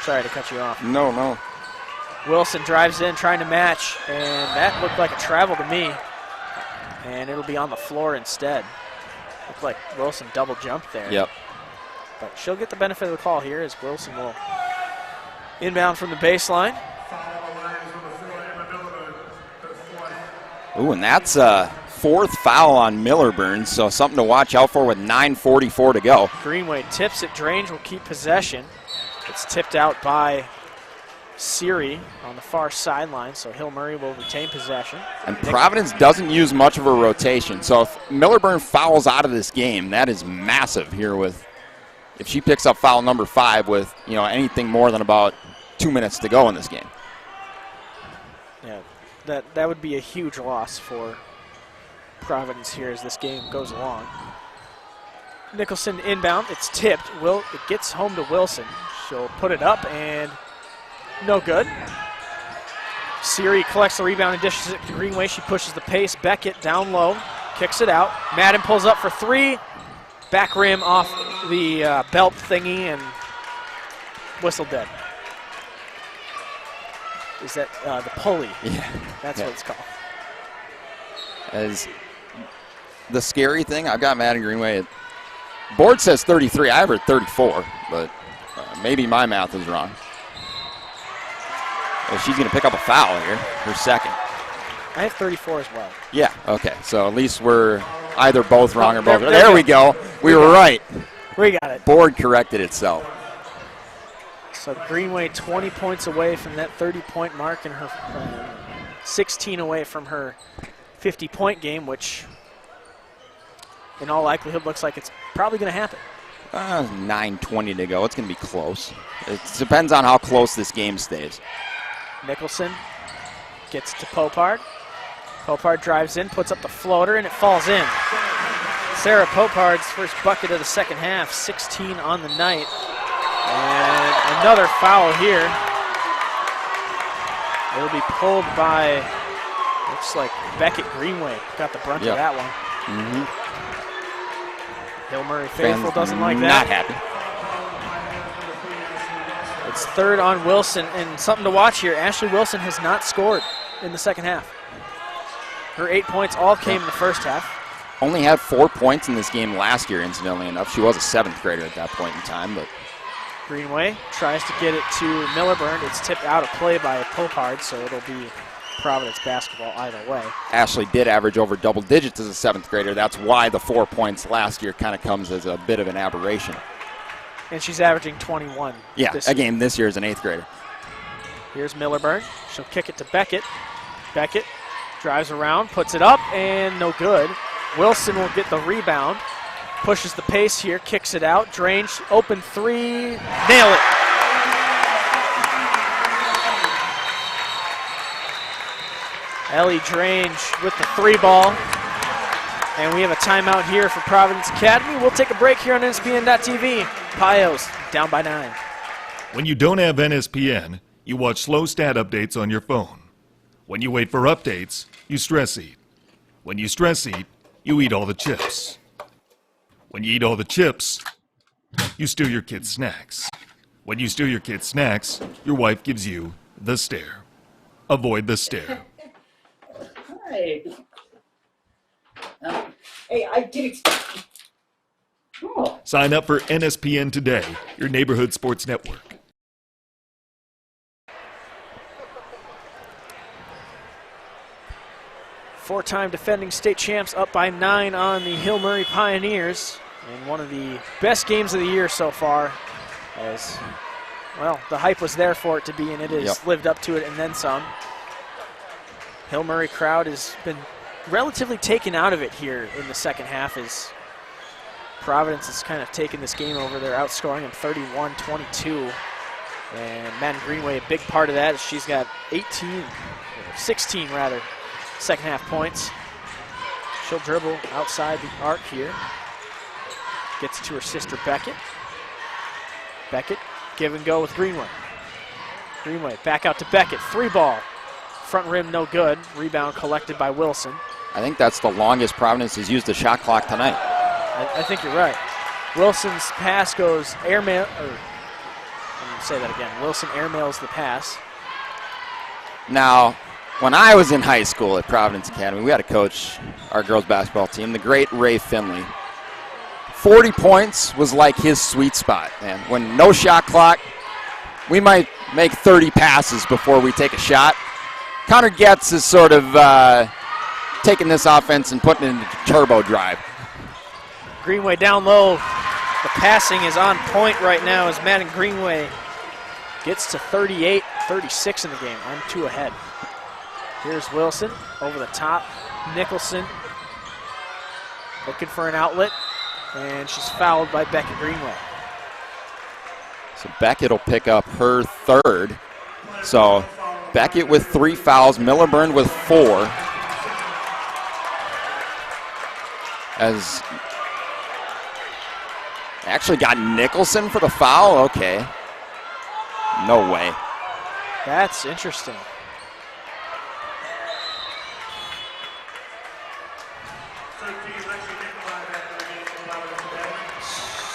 [SPEAKER 4] Sorry to cut you off.
[SPEAKER 2] No.
[SPEAKER 4] Wilson drives in trying to match, and that looked like a travel to me. And it'll be on the floor instead. Looked like Wilson double jumped there.
[SPEAKER 2] Yep.
[SPEAKER 4] But she'll get the benefit of the call here as Wilson will inbound from the baseline.
[SPEAKER 2] Ooh, and that's a 4th foul on Millerburn, so something to watch out for with 9:44 to go.
[SPEAKER 4] Greenway tips it. Drange will keep possession. It's tipped out by Siri on the far sideline, so Hill Murray will retain possession.
[SPEAKER 2] And Providence doesn't use much of a rotation, so if Millerburn fouls out of this game, that is massive here with, if she picks up foul number 5 with, anything more than about 2 minutes to go in this game.
[SPEAKER 4] Yeah, that would be a huge loss for Providence here as this game goes along. Nicholson inbound. It's tipped. It gets home to Wilson. She'll put it up and no good. Siri collects the rebound and dishes it to Greenway. She pushes the pace. Beckett down low. Kicks it out. Madden pulls up for 3. Back rim off the belt thingy and whistle dead. Is that the pulley?
[SPEAKER 2] Yeah.
[SPEAKER 4] That's what it's called.
[SPEAKER 2] As the scary thing, I've got Madden Greenway. Board says 33. I have her at 34, but maybe my math is wrong. Well, she's going to pick up a foul here, her second.
[SPEAKER 4] I have 34 as well.
[SPEAKER 2] Yeah, okay. So at least we're either both wrong or both. There we go. We were right.
[SPEAKER 4] We got it.
[SPEAKER 2] Board corrected itself.
[SPEAKER 4] So Greenway 20 points away from that 30-point mark and her 16 away from her 50-point game, which in all likelihood looks like it's probably going to happen.
[SPEAKER 2] 9:20 to go. It's going to be close. It depends on how close this game stays.
[SPEAKER 4] Nicholson gets to Popard. Popard drives in, puts up the floater, and it falls in. Sarah Popard's first bucket of the second half, 16 on the night. And another foul here. It'll be pulled by, looks like Beckett Greenway. Got the brunt of that one.
[SPEAKER 2] Mm-hmm.
[SPEAKER 4] Hill Murray faithful doesn't like that.
[SPEAKER 2] Not happy.
[SPEAKER 4] It's 3rd on Wilson, and something to watch here. Ashley Wilson has not scored in the second half. Her 8 points all came in the first half.
[SPEAKER 2] Only had 4 points in this game last year, incidentally enough. She was a 7th grader at that point in time, but
[SPEAKER 4] Greenway tries to get it to Millerburn. It's tipped out of play by Popard, so it'll be Providence basketball either way.
[SPEAKER 2] Ashley did average over double digits as a 7th grader. That's why the 4 points last year kind of comes as a bit of an aberration.
[SPEAKER 4] And she's averaging 21.
[SPEAKER 2] Yeah, again, this year as an 8th grader.
[SPEAKER 4] Here's Millerburn. She'll kick it to Beckett. Beckett drives around, puts it up, and no good. Wilson will get the rebound. Pushes the pace here, kicks it out. Drange, open 3, nail it. Ellie Drange with the 3 ball. And we have a timeout here for Providence Academy. We'll take a break here on NSPN.TV. Pios down by 9.
[SPEAKER 10] When you don't have NSPN, you watch slow stat updates on your phone. When you wait for updates, you stress eat. When you stress eat, you eat all the chips. When you eat all the chips, you steal your kids' snacks. When you steal your kids' snacks, your wife gives you the stare. Avoid the stare.
[SPEAKER 11] Hi. Hey, I did expect. Oh.
[SPEAKER 10] Sign up for NSPN today, your neighborhood sports network.
[SPEAKER 4] Four-time defending state champs up by 9 on the Hill Murray Pioneers. And one of the best games of the year so far. As, well, the hype was there for it to be, and it has lived up to it and then some. Hill Murray crowd has been relatively taken out of it here in the second half as Providence has kind of taken this game over. They're outscoring them 31-22. And Madden Greenway, a big part of that, is she's got 16 second half points. She'll dribble outside the arc here. Gets it to her sister Beckett. Beckett, give and go with Greenway. Greenway back out to Beckett, 3 ball. Front rim no good. Rebound collected by Wilson.
[SPEAKER 2] I think that's the longest Providence has used the shot clock tonight.
[SPEAKER 4] I think you're right. Wilson's pass goes airmail, say that again. Wilson airmails the pass.
[SPEAKER 2] Now, when I was in high school at Providence Academy, we had a coach, our girls basketball team, the great Ray Finley. 40 points was like his sweet spot. And when no shot clock, we might make 30 passes before we take a shot. Connor Getz is sort of taking this offense and putting it into turbo drive.
[SPEAKER 4] Greenway down low. The passing is on point right now as Madden Greenway gets to 38, 36 in the game. I'm 2 ahead. Here's Wilson over the top. Nicholson looking for an outlet, and she's fouled by Beckett Greenway.
[SPEAKER 2] So Beckett will pick up her 3rd. So Beckett with 3 fouls, Millerburn with 4. As actually got Nicholson for the foul? Okay. No way.
[SPEAKER 4] That's interesting.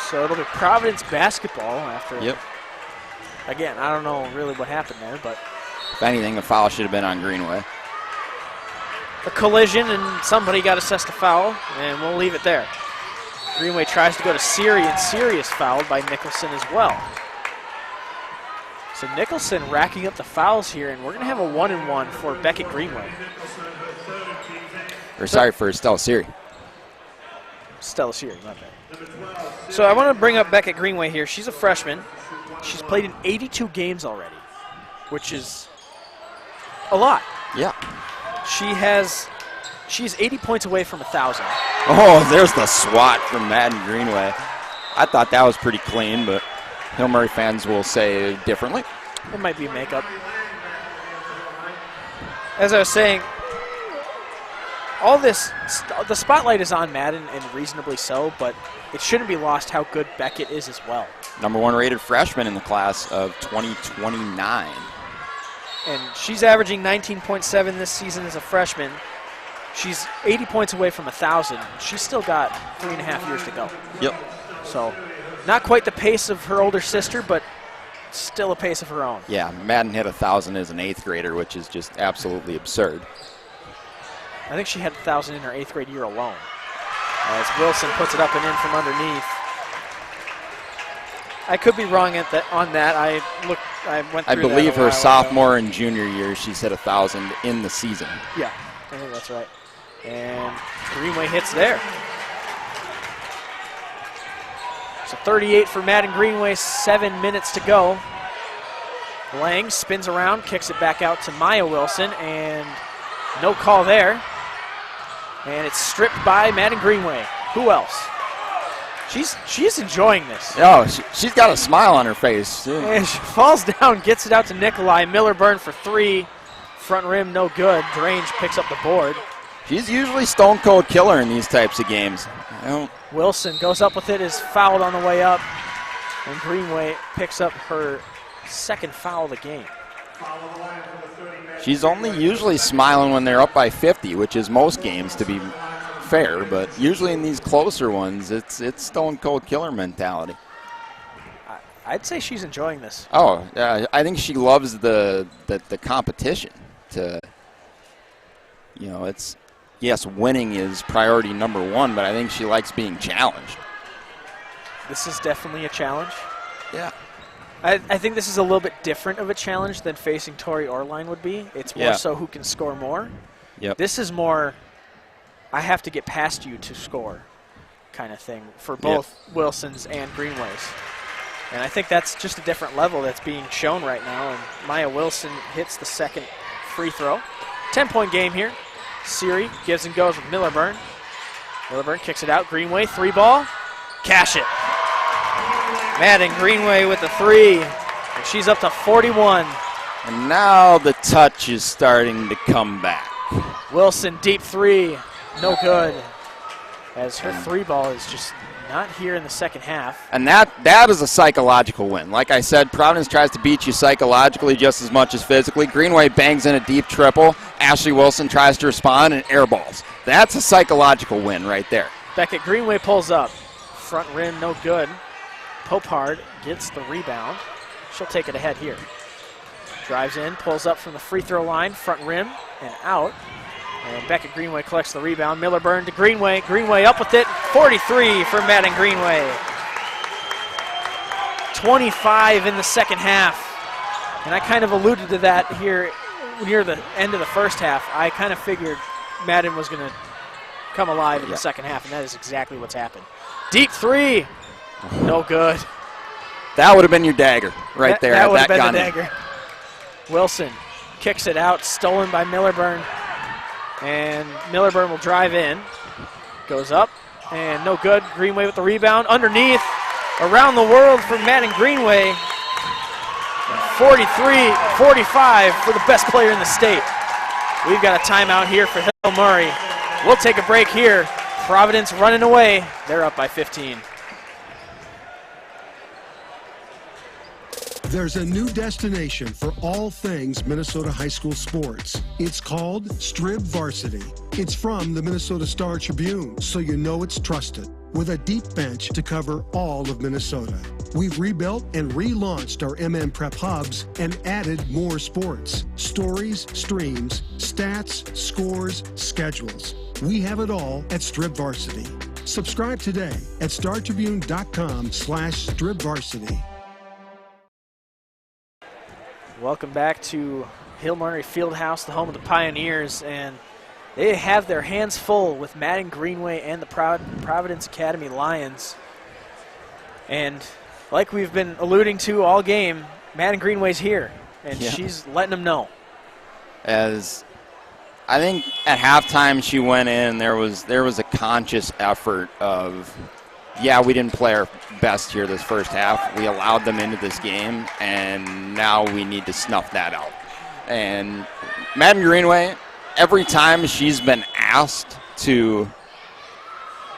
[SPEAKER 4] So it'll be Providence basketball after.
[SPEAKER 2] Yep.
[SPEAKER 4] Again, I don't know really what happened there, but.
[SPEAKER 2] If anything, a foul should have been on Greenway.
[SPEAKER 4] A collision, and somebody got assessed a foul, and we'll leave it there. Greenway tries to go to Siri, and Siri is fouled by Nicholson as well. So Nicholson racking up the fouls here, and we're going to have a 1-and-1 for Beckett Greenway.
[SPEAKER 2] Or sorry, for Stella Siri.
[SPEAKER 4] Stella Siri, my bad. So I want to bring up Beckett Greenway here. She's a freshman. She's played in 82 games already, which is a lot.
[SPEAKER 2] Yeah.
[SPEAKER 4] She's 80 points away from 1,000.
[SPEAKER 2] Oh, there's the swat from Madden Greenway. I thought that was pretty clean, but Hill Murray fans will say differently.
[SPEAKER 4] It might be makeup. As I was saying, all this, the spotlight is on Madden, and reasonably so, but it shouldn't be lost how good Beckett is as well.
[SPEAKER 2] #1 rated freshman in the class of 2029.
[SPEAKER 4] And she's averaging 19.7 this season as a freshman. She's 80 points away from 1,000. She's still got 3.5 years to go.
[SPEAKER 2] Yep.
[SPEAKER 4] So not quite the pace of her older sister, but still a pace of her own.
[SPEAKER 2] Yeah, Madden hit 1,000 as an 8th grader, which is just absolutely absurd.
[SPEAKER 4] I think she had 1,000 in her 8th grade year alone. As Wilson puts it up and in from underneath. I could be wrong on that. I went through
[SPEAKER 2] I believe
[SPEAKER 4] that a
[SPEAKER 2] her
[SPEAKER 4] while
[SPEAKER 2] sophomore
[SPEAKER 4] ago.
[SPEAKER 2] and junior year, she's hit 1,000 in the season.
[SPEAKER 4] Yeah, I think that's right. And Greenway hits there. So 38 for Madden Greenway, 7 minutes to go. Lang spins around, kicks it back out to Maya Wilson, and no call there. And it's stripped by Madden Greenway. Who else? She's enjoying this.
[SPEAKER 2] Oh, she's got a smile on her face.
[SPEAKER 4] And she falls down, gets it out to Nikolai. Millerburn for 3. Front rim, no good. Grange picks up the board.
[SPEAKER 2] She's usually stone cold killer in these types of games.
[SPEAKER 4] Wilson goes up with it, is fouled on the way up. And Greenway picks up her 2nd foul of the game.
[SPEAKER 2] She's only usually smiling when they're up by 50, which is most games, to be fair, but usually in these closer ones, it's stone cold killer mentality.
[SPEAKER 4] I'd say she's enjoying this.
[SPEAKER 2] Oh, I think she loves the competition. It's yes, winning is priority #1, but I think she likes being challenged.
[SPEAKER 4] This is definitely a challenge.
[SPEAKER 2] Yeah.
[SPEAKER 4] I think this is a little bit different of a challenge than facing Tory Orline would be. It's more so who can score more.
[SPEAKER 2] Yep.
[SPEAKER 4] This is more, I have to get past you to score kind of thing for both Wilsons and Greenways. And I think that's just a different level that's being shown right now. And Maya Wilson hits the 2nd free throw. 10-point game here. Siri gives and goes with Millerburn. Millerburn kicks it out. Greenway, 3-ball. Cash it. Madden Greenway with the 3. And she's up to 41.
[SPEAKER 2] And now the touch is starting to come back.
[SPEAKER 4] Wilson, deep 3. No good. As her 3-ball is just not here in the 2nd half.
[SPEAKER 2] And that is a psychological win. Like I said, Providence tries to beat you psychologically just as much as physically. Greenway bangs in a deep triple. Ashley Wilson tries to respond and airballs. That's a psychological win right there.
[SPEAKER 4] Beckett Greenway pulls up. Front rim, no good. Popard gets the rebound. she'll take it ahead here. Drives in, pulls up from the free throw line, front rim, and out. And Beckett Greenway collects the rebound. Millerburn to Greenway. Greenway up with it. 43 for Madden Greenway. 25 in the second half. And I kind of alluded to that here near the end of the first half. I kind of figured Madden was going to come alive in the second half, and that is exactly what's happened. Deep three. No good.
[SPEAKER 2] That would have been your dagger right there.
[SPEAKER 4] That would have been the dagger. Wilson kicks it out, stolen by Millerburn. And Millerburn will drive in. Goes up, and no good. Greenway with the rebound. Underneath, around the world for Madden Greenway. 43-45 for the best player in the state. We've got a timeout here for Hill Murray. We'll take a break here. Providence running away. They're up by 15.
[SPEAKER 3] There's a new destination for all things Minnesota high school sports. It's called Strib Varsity. It's from the Minnesota Star Tribune, so you know it's trusted. With a deep bench to cover all of Minnesota. We've rebuilt and relaunched our MM Prep hubs and added more sports. Stories, streams, stats, scores, schedules. We have it all at Strib Varsity. Subscribe today at startribune.com/stribvarsity.
[SPEAKER 4] Welcome back to Hill Murray Fieldhouse, the home of the Pioneers, and they have their hands full with Madden Greenway and the Providence Academy Lions. And like we've been alluding to all game, Madden Greenway's here, and she's letting them know.
[SPEAKER 2] As I think at halftime she went in, there was a conscious effort of, yeah, we didn't play our best here this first half. We allowed them into this game, and now we need to snuff that out. And Madden Greenway, every time she's been asked to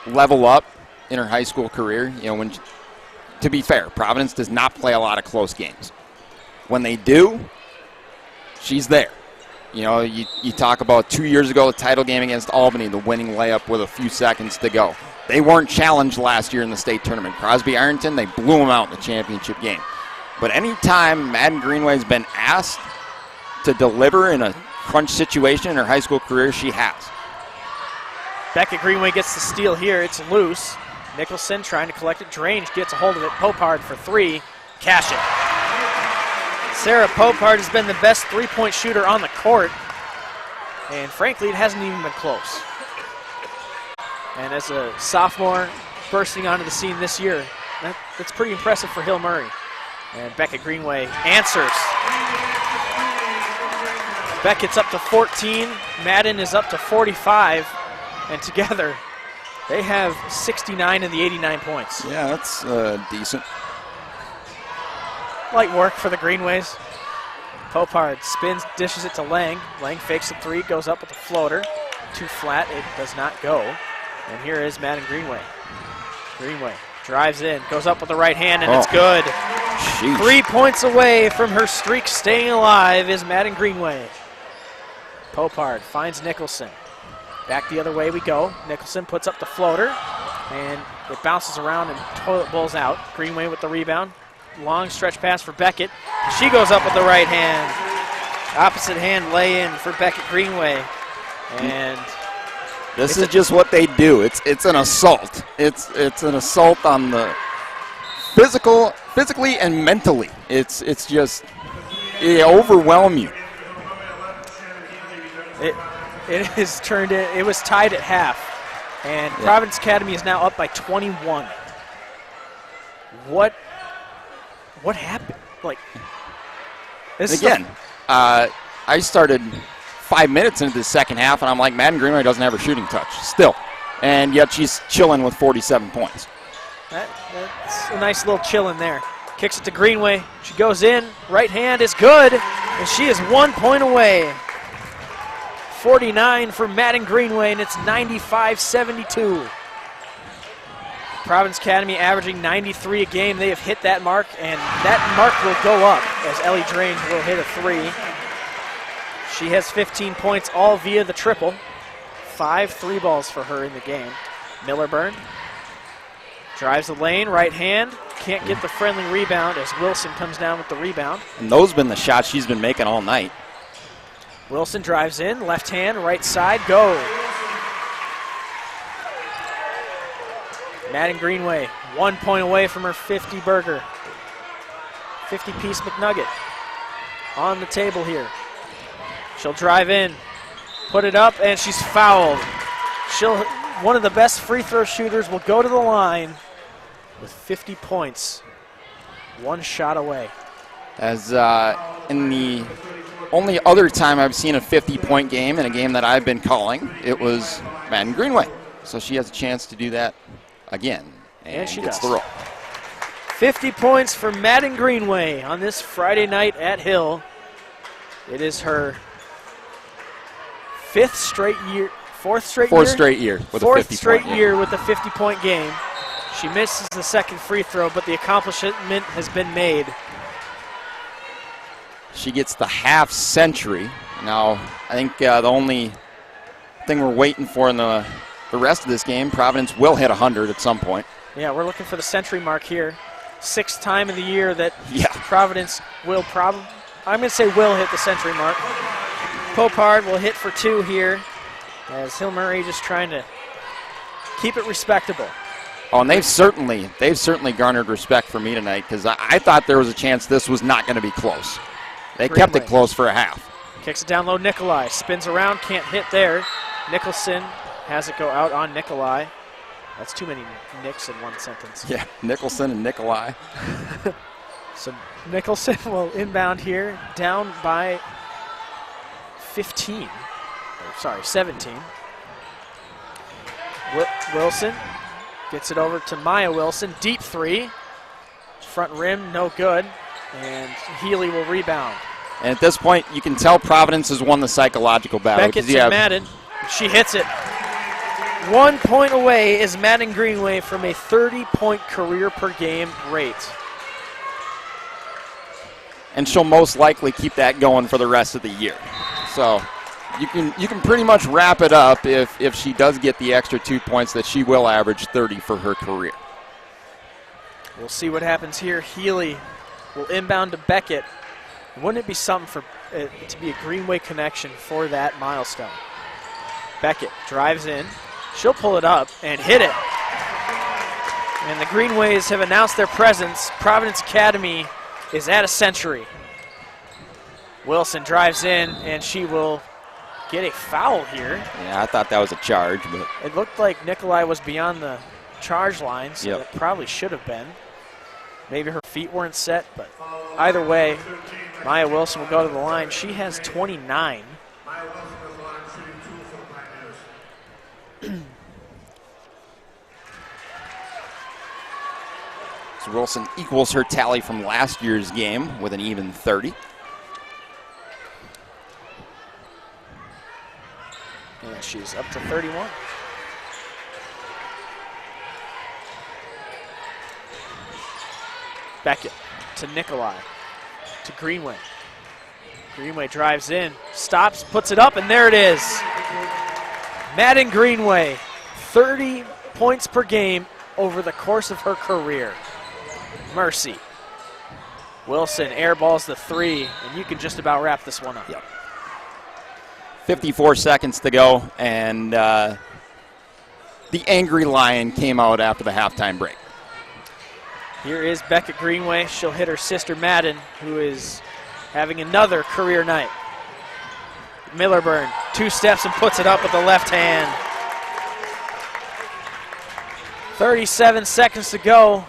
[SPEAKER 2] level up in her high school career, to be fair, Providence does not play a lot of close games. When they do, she's there. You talk about 2 years ago, the title game against Albany, the winning layup with a few seconds to go. They weren't challenged last year in the state tournament. Crosby Ironton, they blew them out in the championship game. But anytime Madden Greenway's been asked to deliver in a crunch situation in her high school career, she has.
[SPEAKER 4] Beckett Greenway gets the steal here. It's loose. Nicholson trying to collect it. Drange gets a hold of it. Popard for three. Cash it. Sarah Popard has been the best three-point shooter on the court. And frankly, it hasn't even been close. And as a sophomore bursting onto the scene this year, that's pretty impressive for Hill Murray. And Beckett Greenway answers. Beckett's up to 14. Madden is up to 45. And together, they have 69 in the 89 points.
[SPEAKER 2] Yeah, that's decent.
[SPEAKER 4] Light work for the Greenways. Popard spins, dishes it to Lang. Lang fakes the three, goes up with the floater. Too flat, it does not go. And here is Madden Greenway. Greenway drives in, goes up with the right hand, and it's good.
[SPEAKER 2] Sheesh.
[SPEAKER 4] 3 points away from her streak staying alive is Madden Greenway. Popard finds Nicholson. Back the other way we go. Nicholson puts up the floater, and it bounces around and toilet bowls out. Greenway with the rebound. Long stretch pass for Beckett. She goes up with the right hand. Opposite hand lay in for Beckett Greenway. And
[SPEAKER 2] this is just what they do. It's an assault. It's an assault on the physically and mentally. It's just, they overwhelm you.
[SPEAKER 4] It has turned in. It was tied at half, and Providence Academy is now up by 21. What happened?
[SPEAKER 2] Again, I started 5 minutes into the second half, and I'm like, Madden Greenway doesn't have her shooting touch still, and yet she's chilling with 47 points.
[SPEAKER 4] That's a nice little chill in there. Kicks it to Greenway. She goes in. Right hand is good, and she is 1 point away. 49 for Madden Greenway, and it's 95-72. Providence Academy averaging 93 a game. They have hit that mark, and that mark will go up as Ellie Drange will hit a three. She has 15 points, all via the triple. 5 3 balls for her in the game. Millerburn Drives the lane, right hand. Can't get the friendly rebound as Wilson comes down with the rebound.
[SPEAKER 2] And those have been the shots she's been making all night.
[SPEAKER 4] Wilson drives in, left hand, right side, go. Madden Greenway, 1 point away from her 50 burger. 50-piece McNugget on the table here. She'll drive in, put it up, and she's fouled. One of the best free throw shooters will go to the line with 50 points. One shot away.
[SPEAKER 2] As in the only other time I've seen a 50-point game in a game that I've been calling, it was Madden Greenway. So she has a chance to do that again.
[SPEAKER 4] And she
[SPEAKER 2] gets
[SPEAKER 4] does.
[SPEAKER 2] the roll.
[SPEAKER 4] 50 points for Madden Greenway on this Friday night at Hill. It is her fourth straight year with a 50-point game. She misses the second free throw, but the accomplishment has been made.
[SPEAKER 2] She gets the half century. Now, I think the only thing we're waiting for in the rest of this game, Providence will hit 100 at some point.
[SPEAKER 4] Yeah, we're looking for the century mark here. Sixth time of the year that Providence will I'm going to say will hit the century mark. Popard will hit for 2 here as Hill Murray just trying to keep it respectable.
[SPEAKER 2] Oh, and they've certainly garnered respect for me tonight because I thought there was a chance this was not going to be close. They kept it close for a half.
[SPEAKER 4] Kicks it down low, Nikolai. Spins around, can't hit there. Nicholson has it go out on Nikolai. That's too many Nicks in one sentence.
[SPEAKER 2] Yeah, Nicholson and Nikolai.
[SPEAKER 4] So Nicholson will inbound here, down by 17. Wilson gets it over to Maya Wilson. Deep 3. Front rim, no good. And Healy will rebound.
[SPEAKER 2] And at this point, you can tell Providence has won the psychological battle.
[SPEAKER 4] Beckett to Madden. She hits it. 1 point away is Madden Greenway from a 30-point career per game rate.
[SPEAKER 2] And she'll most likely keep that going for the rest of the year. So you can pretty much wrap it up if she does get the extra 2 points that she will average 30 for her career.
[SPEAKER 4] We'll see what happens here. Healy will inbound to Beckett. Wouldn't it be something for it to be a Greenway connection for that milestone? Beckett drives in. She'll pull it up and hit it. And the Greenways have announced their presence. Providence Academy is at a century. Wilson drives in, and she will get a foul here.
[SPEAKER 2] Yeah, I thought that was a charge, but
[SPEAKER 4] it looked like Nikolai was beyond the charge line, so
[SPEAKER 2] yep.
[SPEAKER 4] it probably should have been. Maybe her feet weren't set, but either way, Maya Wilson will go to the line. She has 29.
[SPEAKER 2] So Wilson equals her tally from last year's game with an even 30.
[SPEAKER 4] And she's up to 31. Beckett to Nikolai, to Greenway. Greenway drives in, stops, puts it up, and there it is. Madden Greenway, 30 points per game over the course of her career. Mercy. Wilson airballs the 3, and you can just about wrap this one up.
[SPEAKER 2] Yep. 54 seconds to go, and the angry lion came out after the halftime break.
[SPEAKER 4] Here is Beckett Greenway. She'll hit her sister Madden, who is having another career night. Millerburn, 2 steps and puts it up with the left hand. 37 seconds to go.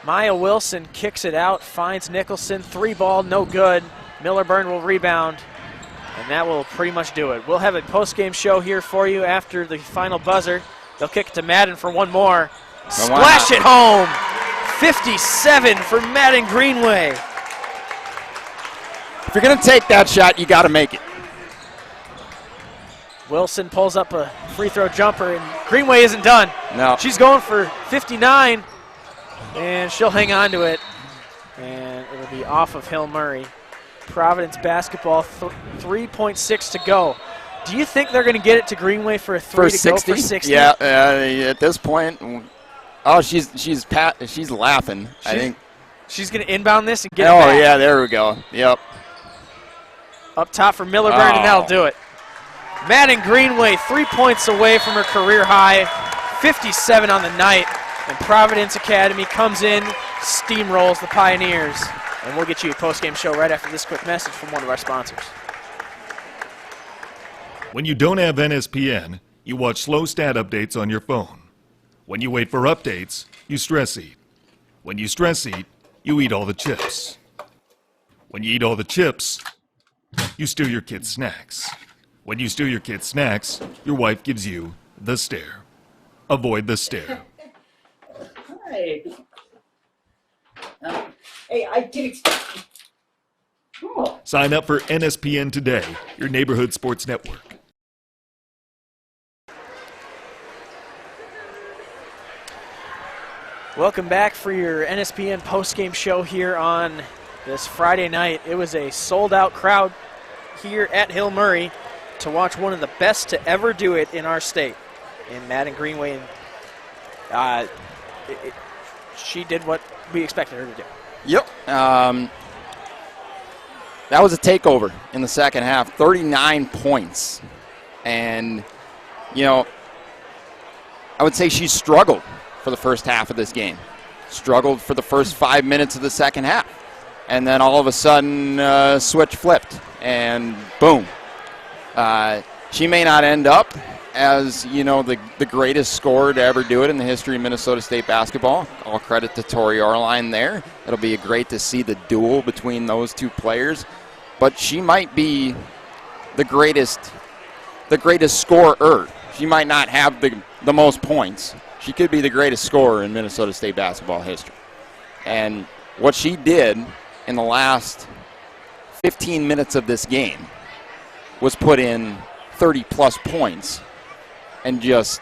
[SPEAKER 4] Maya Wilson kicks it out, finds Nicholson, 3-ball, no good. Millerburn will rebound, and that will pretty much do it. We'll have a post-game show here for you after the final buzzer. They'll kick it to Madden for one more. Splash it home! 57 for Madden Greenway.
[SPEAKER 2] If you're going to take that shot, you got to make it.
[SPEAKER 4] Wilson pulls up a free throw jumper, and Greenway isn't done.
[SPEAKER 2] No.
[SPEAKER 4] She's going for 59, and she'll hang on to it, and it'll be off of Hill Murray. Providence basketball, 3.6 to go. Do you think they're going to get it to Greenway for a 3 to
[SPEAKER 2] 60?
[SPEAKER 4] go for 60?
[SPEAKER 2] Yeah, at this point, Oh, she's laughing. I think
[SPEAKER 4] she's going to inbound this and get it
[SPEAKER 2] Oh,
[SPEAKER 4] back.
[SPEAKER 2] yeah, there we go. Yep.
[SPEAKER 4] Up top for Millerburn, and that'll do it. Madden Greenway 3 points away from her career high, 57 on the night, and Providence Academy comes in, steamrolls the Pioneers. And we'll get you a post-game show right after this quick message from one of our sponsors.
[SPEAKER 10] When you don't have NSPN, you watch slow stat updates on your phone. When you wait for updates, you stress eat. When you stress eat, you eat all the chips. When you eat all the chips, you steal your kids' snacks. When you steal your kids' snacks, your wife gives you the stare. Avoid the stare.
[SPEAKER 11] Hi. Hey, I did. Oh.
[SPEAKER 10] Sign up for NSPN today, your neighborhood sports network.
[SPEAKER 4] Welcome back for your NSPN postgame show here on this Friday night. It was a sold-out crowd here at Hill Murray to watch one of the best to ever do it in our state, in Madden Greenway. And she did what we expected her to do.
[SPEAKER 2] Yep. That was a takeover in the second half, 39 points. And, you know, I would say she struggled for the first half of this game. Struggled for the first 5 minutes of the second half. And then all of a sudden, switch flipped, and boom. She may not end up as, you know, the greatest scorer to ever do it in the history of Minnesota State basketball. All credit to Tory Orline there. It'll be great to see the duel between those two players. But she might be the greatest scorer. She might not have the most points. She could be the greatest scorer in Minnesota State basketball history. And what she did in the last 15 minutes of this game was put in 30-plus points and just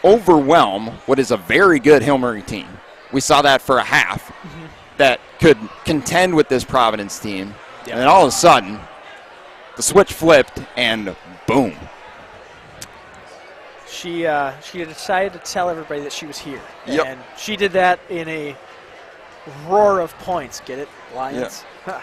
[SPEAKER 2] overwhelm what is a very good Hill Murray team. We saw that for a half that could contend with this Providence team. Yep. And then all of a sudden, the switch flipped, and boom.
[SPEAKER 4] She decided to tell everybody that she was here.
[SPEAKER 2] Yep.
[SPEAKER 4] And she did that in a roar of points. Get it, Lions? Yep.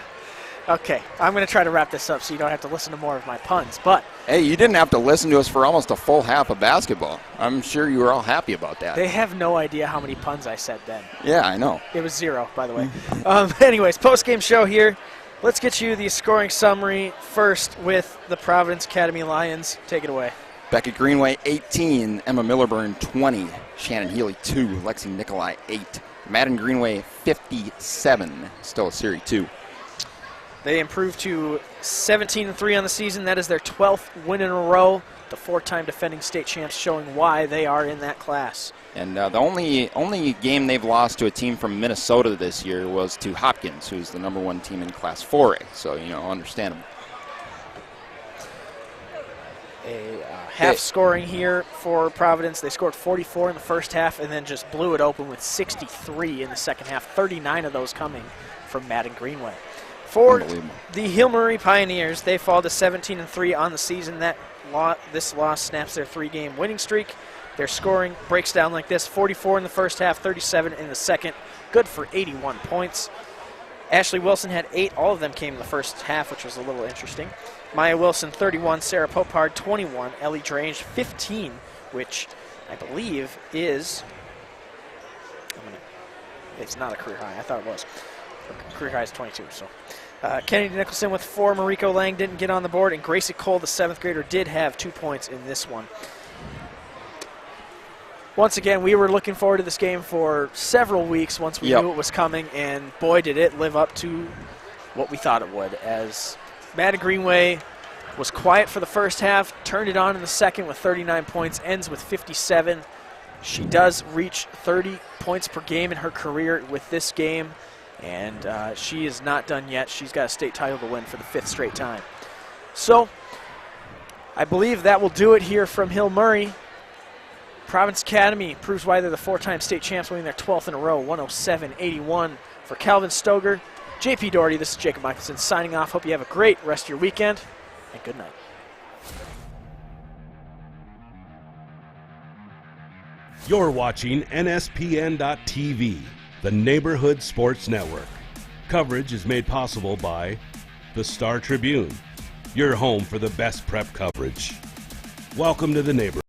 [SPEAKER 4] Okay, I'm going to try to wrap this up so you don't have to listen to more of my puns. But
[SPEAKER 2] hey, you didn't have to listen to us for almost a full half of basketball. I'm sure you were all happy about that.
[SPEAKER 4] They have no idea how many puns I said then.
[SPEAKER 2] Yeah, I know.
[SPEAKER 4] It was 0, by the way. Anyways, post-game show here. Let's get you the scoring summary first with the Providence Academy Lions. Take it away.
[SPEAKER 2] Beckett Greenway, 18. Emma Millerburn, 20. Shannon Healy, 2. Lexi Nicolai, 8. Madden Greenway, 57. Still a Series 2.
[SPEAKER 4] They improved to 17-3 on the season. That is their 12th win in a row. The 4-time defending state champs, showing why they are in that class.
[SPEAKER 2] And the only game they've lost to a team from Minnesota this year was to Hopkins, who's the #1 team in Class 4A. So, you know, understandable.
[SPEAKER 4] Half scoring here for Providence. They scored 44 in the first half and then just blew it open with 63 in the second half, 39 of those coming from Madden Greenway. For the Hill Murray Pioneers, they fall to 17-3 on the season. This loss snaps their 3-game winning streak. Their scoring breaks down like this: 44 in the first half, 37 in the second. Good for 81 points. Ashley Wilson had 8. All of them came in the first half, which was a little interesting. Maya Wilson, 31. Sarah Popard, 21. Ellie Drange, 15, which I believe is... it's not a career high. I thought it was. Career high is 22, so... Kennedy Nicholson with 4. Mariko Lang didn't get on the board, and Gracie Cole, the 7th grader, did have 2 points in this one. Once again, we were looking forward to this game for several weeks once we knew it was coming, and boy, did it live up to what we thought it would. As Madden Greenway was quiet for the first half, turned it on in the second with 39 points, ends with 57. She does reach 30 points per game in her career with this game. And she is not done yet. She's got a state title to win for the 5th straight time. So I believe that will do it here from Hill Murray. Providence Academy proves why they're the 4-time state champs, winning their 12th in a row, 107-81. For Calvin Stoger, JP Doherty, this is Jacob Michelson signing off. Hope you have a great rest of your weekend, and good night.
[SPEAKER 5] You're watching NSPN.TV, the Neighborhood Sports Network. Coverage is made possible by the Star Tribune, your home for the best prep coverage. Welcome to the neighborhood.